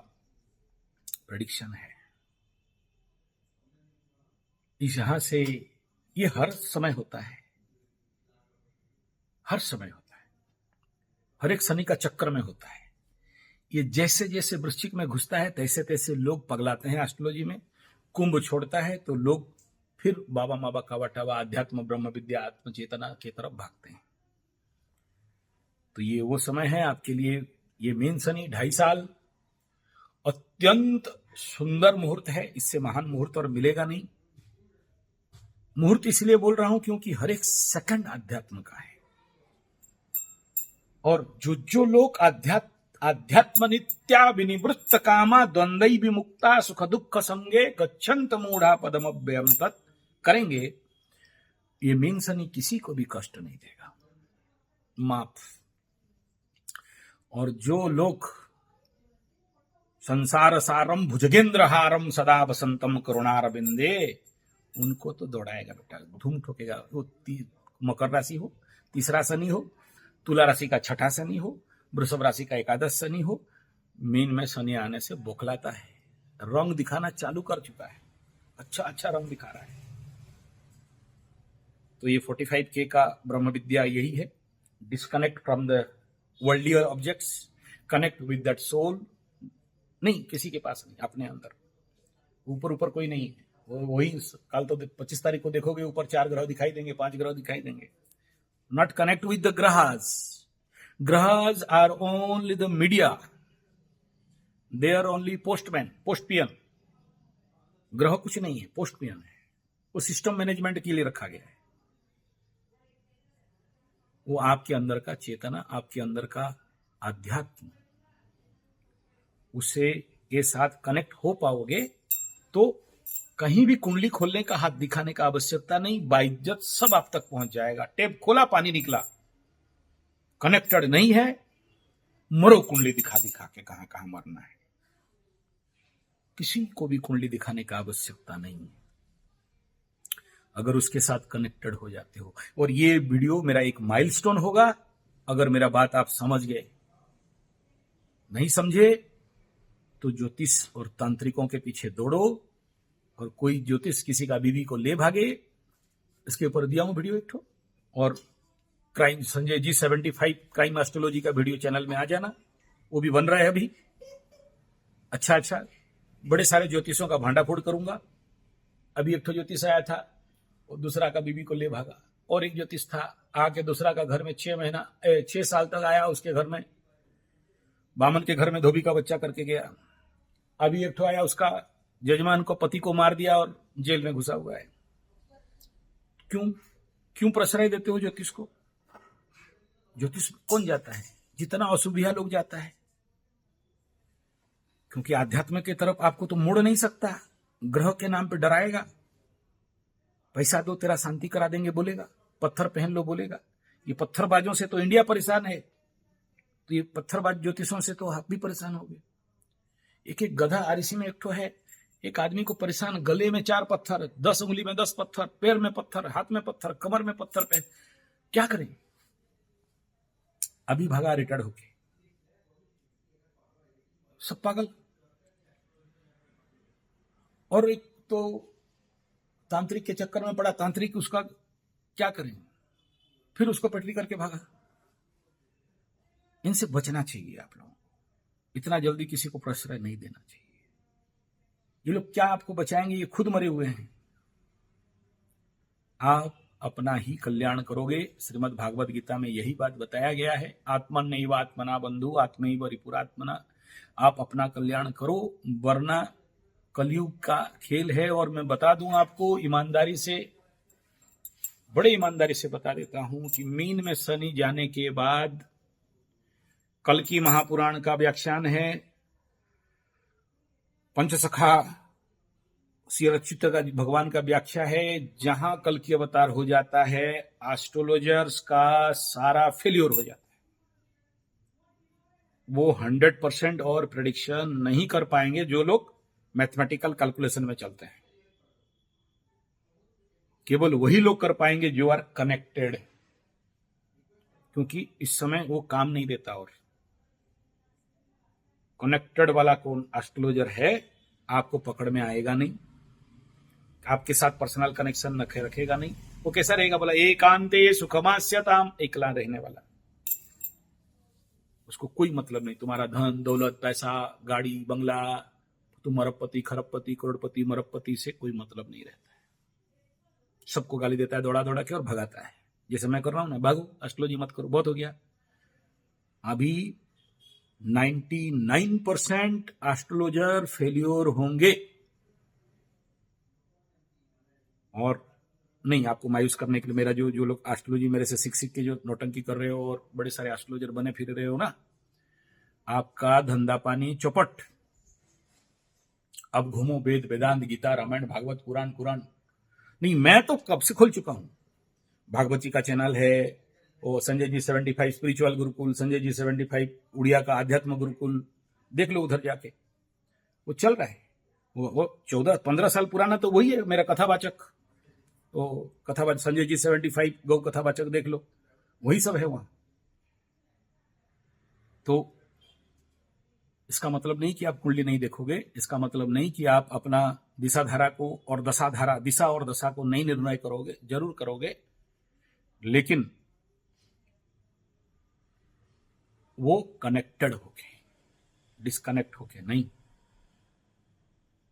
प्रेडिक्शन है। इस यहां से ये हर समय होता है, हर समय होता है, हर एक शनि का चक्र में होता है। ये जैसे जैसे वृश्चिक में घुसता है तैसे तैसे लोग पगलाते हैं एस्ट्रोलॉजी में। कुंभ छोड़ता है तो लोग फिर बाबा माबा काबा टाबा आध्यात्म ब्रह्म विद्या आत्म चेतना की तरफ भागते हैं। तो ये वो समय है आपके लिए, ये मीन शनि 2.5 साल अत्यंत सुंदर मुहूर्त है। इससे महान मुहूर्त और मिलेगा नहीं। मुहूर्त इसलिए बोल रहा हूं क्योंकि हर एक सेकंड अध्यात्म का है। और जो लोग अध्यात्म नित्या विनिवृत्त कामा द्वंद्वै विमुक्ता सुख दुख संगे गच्छन्त मूढ़ा पदमव्ययम तत् करेंगे, ये मीन शनि किसी को भी कष्ट नहीं देगा, माफ। और जो लोग संसार सारम भुजगेंद्र हारम सदा बसंतम करुणारविंदे, उनको तो दौड़ाएगा बेटा, धूम ठोकेगा। वो मकर राशि हो, तीसरा शनि हो, तुला राशि का छठा शनि हो, वृषभ राशि का एकादश शनि हो, मीन में शनि आने से बौखलाता है, रंग दिखाना चालू कर चुका है, अच्छा अच्छा रंग दिखा रहा है। तो ये 45K का ब्रह्म विद्या यही है, disconnect from the worldly objects, connect with that soul. नहीं, किसी के पास नहीं, अपने अंदर, ऊपर ऊपर कोई नहीं है। वही कल तो 25 तारीख को देखोगे ऊपर 4 ग्रह दिखाई देंगे, 5 ग्रह दिखाई देंगे। नॉट कनेक्ट विद द ग्रहस, ग्रहस are only the media, they are only postman, postpeon. ग्रह कुछ नहीं है, पोस्टपियन है, वो सिस्टम मैनेजमेंट के लिए रखा गया है। वो आपके अंदर का चेतना, आपके अंदर का आध्यात्म, उसे के साथ कनेक्ट हो पाओगे तो कहीं भी कुंडली खोलने का, हाथ दिखाने का आवश्यकता नहीं, बाइज्जत सब आप तक पहुंच जाएगा। टेप खोला, पानी निकला। कनेक्टेड नहीं है, मरो कुंडली दिखा दिखा के, कहां कहां मरना है। किसी को भी कुंडली दिखाने का आवश्यकता नहीं है अगर उसके साथ कनेक्टेड हो जाते हो। और ये वीडियो मेरा एक माइलस्टोन होगा अगर मेरा बात आप समझ गए। नहीं समझे तो ज्योतिष और तांत्रिकों के पीछे दौड़ो, और कोई ज्योतिष किसी का बीवी को ले भागे। इसके ऊपर दिया हूं वीडियो एक ठो, और crime Sanjay ji 75 crime astrology का वीडियो चैनल में आ जाना, वो भी बन रहा है अभी। अच्छा अच्छा, बड़े सारे ज्योतिषों का भांडाफोड़ करूंगा। अभी एक ठो ज्योतिष आया था, वो दूसरा का बीवी को ले भागा। और एक ज्योतिष था, आके दूसरा का घर में 6 साल तक आया, उसके घर में बामन के घर में धोबी का बच्चा करके गया। अभी एक ठो आया, उसका जजमान को, पति को मार दिया और जेल में घुसा हुआ है। क्यों प्रश्रय देते हो ज्योतिष को? ज्योतिष कौन जाता है? जितना अशुभिया लोग जाता है, क्योंकि आध्यात्म की तरफ आपको तो मोड़ नहीं सकता। ग्रह के नाम पे डराएगा, पैसा दो तेरा शांति करा देंगे बोलेगा, पत्थर पहन लो बोलेगा। ये पत्थरबाजों से तो इंडिया परेशान है, तो ये पत्थरबाज ज्योतिषों से तो आप भी परेशान हो गए। एक एक गधा आरसी में एक ठो है, एक आदमी को परेशान, गले में 4 पत्थर, 10 उंगली में 10 पत्थर, पैर में पत्थर, हाथ में पत्थर, कमर में पत्थर पे, क्या करें? अभी भागा रिटायर्ड होके, सब पागल। और एक तो तांत्रिक के चक्कर में पड़ा, तांत्रिक उसका क्या करें, फिर उसको पटरी करके भागा। इनसे बचना चाहिए आप लोगों को, इतना जल्दी किसी को प्रश्रय नहीं देना चाहिए। ये लोग क्या आपको बचाएंगे, ये खुद मरे हुए हैं। आप अपना ही कल्याण करोगे। श्रीमद् भागवत गीता में यही बात बताया गया है, आत्मन्यैव आत्मना बंधु आत्मैव रिपुरात्मना। आप अपना कल्याण करो, वरना कलयुग का खेल है। और मैं बता दूं आपको ईमानदारी से, बड़े ईमानदारी से बता देता हूं कि मीन में शनि जाने के बाद कल की महापुराण का व्याख्यान है, पंचसखा श्री अच्युत का भगवान का व्याख्या है, जहां कल की अवतार हो जाता है, एस्ट्रोलॉजर्स का सारा फेल्योर हो जाता है। वो 100% और प्रेडिक्शन नहीं कर पाएंगे जो लोग मैथमेटिकल कैलकुलेशन में चलते हैं। केवल वही लोग कर पाएंगे जो आर कनेक्टेड, क्योंकि इस समय वो काम नहीं देता। और कनेक्टेड वाला कौन एस्ट्रोलॉजर है, आपको पकड़ में आएगा नहीं, आपके साथ पर्सनल कनेक्शन रखेगा नहीं। वो कैसा रहेगा बोला, एकांते सुखमास्यताम, एकला रहने वाला, उसको कोई मतलब नहीं तुम्हारा धन दौलत पैसा गाड़ी बंगला, तुम अरबपति खरबपति करोड़पति मरबपति से कोई मतलब नहीं रहता है। सबको गाली देता है दौड़ा दौड़ा के और भगाता है, जैसे मैं कर रहा हूं ना, भागो एस्ट्रोलॉजी मत करो, बहुत हो गया। अभी 99% एस्ट्रोलॉजर फेल्योर होंगे। और नहीं, आपको मायूस करने के लिए, मेरा जो लोग एस्ट्रोलॉजी मेरे से सीख के जो नौटंकी कर रहे हो और बड़े सारे एस्ट्रोलॉजर बने फिर रहे हो ना, आपका धंधा पानी चौपट। अब घूमो वेद वेदांत गीता रामायण भागवत पुराण कुरान नहीं, मैं तो कब से खोल चुका हूं। भागवत जी का चैनल है, और संजय जी 75 स्पिरिचुअल गुरुकुल, संजय जी 75 उड़िया का आध्यात्म गुरुकुल, देख लो उधर जाके, वो चल रहा है। वो 14-15 साल पुराना तो वही है मेरा कथावाचक, तो कथावाचक संजय जी 75 गौ कथावाचक देख लो, वही सब है वहां। तो इसका मतलब नहीं कि आप कुंडली नहीं देखोगे, इसका मतलब नहीं कि आप अपना दिशाधारा को और दशाधारा, दिशा और दशा को नहीं निर्णय करोगे, जरूर करोगे, लेकिन वो कनेक्टेड होके, डिस्कनेक्ट होके नहीं।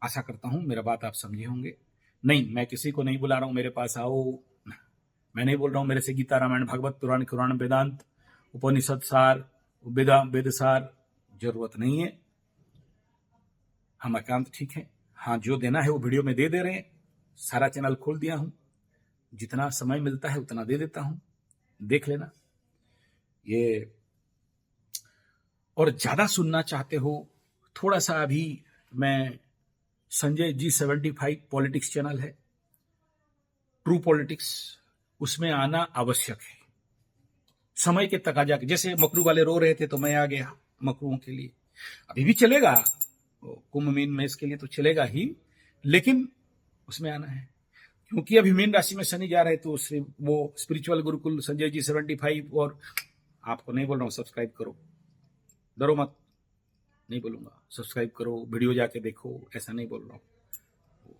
आशा करता हूं मेरा बात आप समझे होंगे। नहीं, मैं किसी को नहीं बुला रहा हूं मेरे पास आओ, मैं नहीं बोल रहा हूं मेरे से गीता रामायण भागवत पुराण कुरान वेदांत उपनिषद सार वेद सार जरूरत नहीं है। हम एकांत ठीक है, हाँ जो देना है वो वीडियो में दे रहे हैं, सारा चैनल खोल दिया हूं, जितना समय मिलता है उतना दे देता हूं, देख लेना। ये और ज्यादा सुनना चाहते हो, थोड़ा सा अभी मैं संजय जी 75 पॉलिटिक्स चैनल है, ट्रू पॉलिटिक्स, उसमें आना आवश्यक है। समय के तकाजा के, जैसे मकरू वाले रो रहे थे तो मैं आ गया मकरुओं के लिए, अभी भी चलेगा, कुंभ मीन में इसके लिए तो चलेगा ही, लेकिन उसमें आना है, क्योंकि अभी मीन राशि में शनि जा रहे तो वो स्पिरिचुअल गुरुकुल संजय जी 75, और आपको नहीं बोल रहा हूं सब्सक्राइब करो, डरो मत, नहीं बोलूंगा सब्सक्राइब करो, वीडियो जाके देखो, ऐसा नहीं बोल रहा हूं।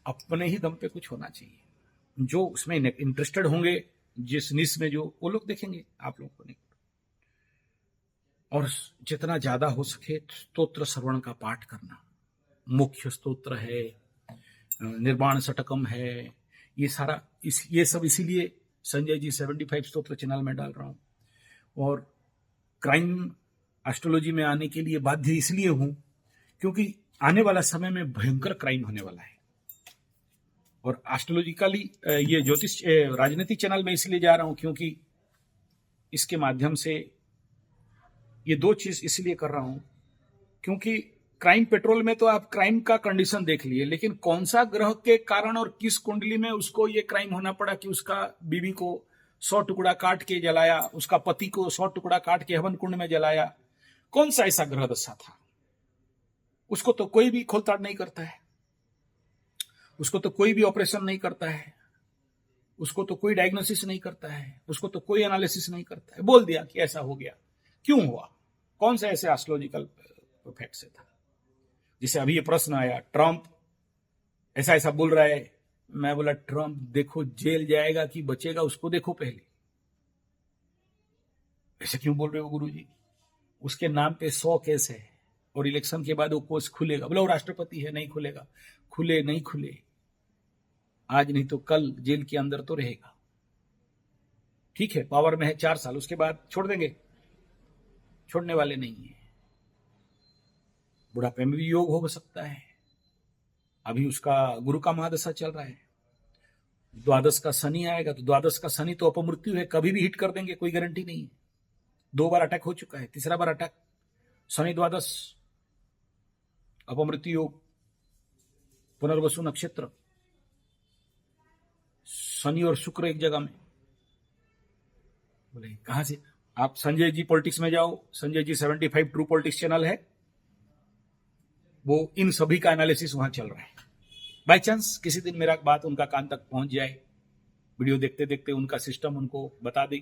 अपने ही दम पे कुछ होना चाहिए, जो उसमें इंटरेस्टेड होंगे, जिस निश में जो, वो लोग देखेंगे, आप लोगों को नहीं। और जितना ज्यादा हो सके स्तोत्र श्रवण का पाठ करना, मुख्य स्तोत्र है, निर्वाण षटकम है, ये सारा ये सब इसीलिए संजय जी 75 स्तोत्र चैनल में डाल रहा हूं। और क्राइम एस्ट्रोलॉजी में आने के लिए बाध्य इसलिए हूं क्योंकि आने वाला समय में भयंकर क्राइम होने वाला है। और एस्ट्रोलॉजिकली ये ज्योतिष राजनीतिक चैनल में इसलिए जा रहा हूं क्योंकि इसके माध्यम से ये दो चीज इसलिए कर रहा हूं, क्योंकि क्राइम पेट्रोल में तो आप क्राइम का कंडीशन देख लिए, लेकिन कौन सा ग्रह के कारण और किस कुंडली में उसको ये क्राइम होना पड़ा कि उसका बीवी को 100 टुकड़ा काट के जलाया, उसका पति को 100 टुकड़ा काट के हवन कुंड में जलाया। कौन सा ऐसा ग्रह दशा था? उसको तो कोई भी खोलताड़ नहीं करता है, उसको तो कोई भी ऑपरेशन नहीं करता है, उसको तो कोई डायग्नोसिस नहीं करता है, उसको तो कोई एनालिसिस नहीं करता है। बोल दिया कि ऐसा हो गया। क्यों हुआ? कौन सा ऐसे एस्ट्रोलॉजिकल फैक्ट से था? जिसे अभी ये प्रश्न आया, ट्रंप ऐसा ऐसा बोल रहा है। मैं बोला ट्रंप देखो जेल जाएगा कि बचेगा उसको देखो पहले। ऐसे क्यों बोल रहे हो गुरुजी? उसके नाम पे 100 केस है और इलेक्शन के बाद वो केस खुलेगा। बोला वो राष्ट्रपति है, नहीं खुलेगा। खुले नहीं खुले, आज नहीं तो कल जेल के अंदर तो रहेगा। ठीक है, पावर में है 4 साल, उसके बाद छोड़ देंगे? छोड़ने वाले नहीं है। बुढ़ापे में भी योग हो सकता है। अभी उसका गुरु का महादशा चल रहा है। द्वादश का शनि आएगा तो द्वादश का शनि तो अपमृत्यु है, कभी भी हिट कर देंगे, कोई गारंटी नहीं है। 2 बार अटैक हो चुका है, तीसरा बार अटैक। शनि द्वादश, अपमृत्यु योग, पुनर्वसु नक्षत्र, शनि और शुक्र एक जगह में। बोले कहां से? आप संजय जी पॉलिटिक्स में जाओ, Sanjay ji 75 true politics channel है, वो इन सभी का एनालिसिस वहां चल रहा है। बाई चांस किसी दिन मेरा बात उनका कान तक पहुंच जाए, वीडियो देखते देखते उनका सिस्टम उनको बता दे,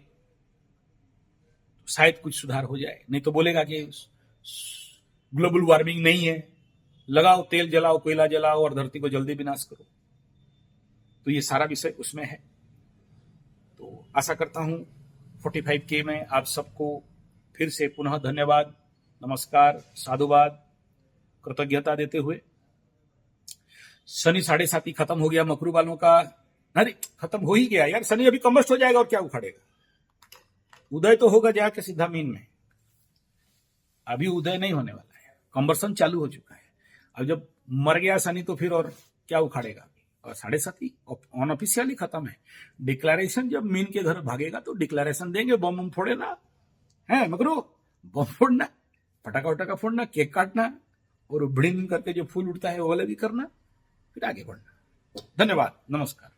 तो शायद कुछ सुधार हो जाए। नहीं तो बोलेगा कि ग्लोबल वार्मिंग नहीं है, लगाओ तेल जलाओ, कोयला जलाओ और धरती को जल्दी विनाश करो। तो ये सारा विषय उसमें है। तो आशा करता हूं 45K में आप सबको फिर से पुनः धन्यवाद, नमस्कार, साधुवाद, कृतज्ञता देते हुए। शनि 7.5 खत्म हो गया मकरू वालों का। अरे खत्म हो ही गया यार, शनि अभी कंबस्ट हो जाएगा और क्या उखाड़ेगा? उदय तो होगा जाके सीधा मीन में। अभी उदय नहीं होने वाला है, कंबर्सन चालू हो चुका है। अब जब मर गया शनि तो फिर और क्या उखाड़ेगा? और 7.5 अनऑफिशियली खत्म है। डिक्लेरेशन जब मीन के घर भागेगा तो डिक्लेरेशन देंगे, बम फोड़े ना है मकरू, बम फोड़ना, पटाखा वटाखा फोड़ना, केक काटना और भिड़िन करके जो फूल उड़ता है वो वाला भी करना, फिर आगे बढ़ना। धन्यवाद, नमस्कार।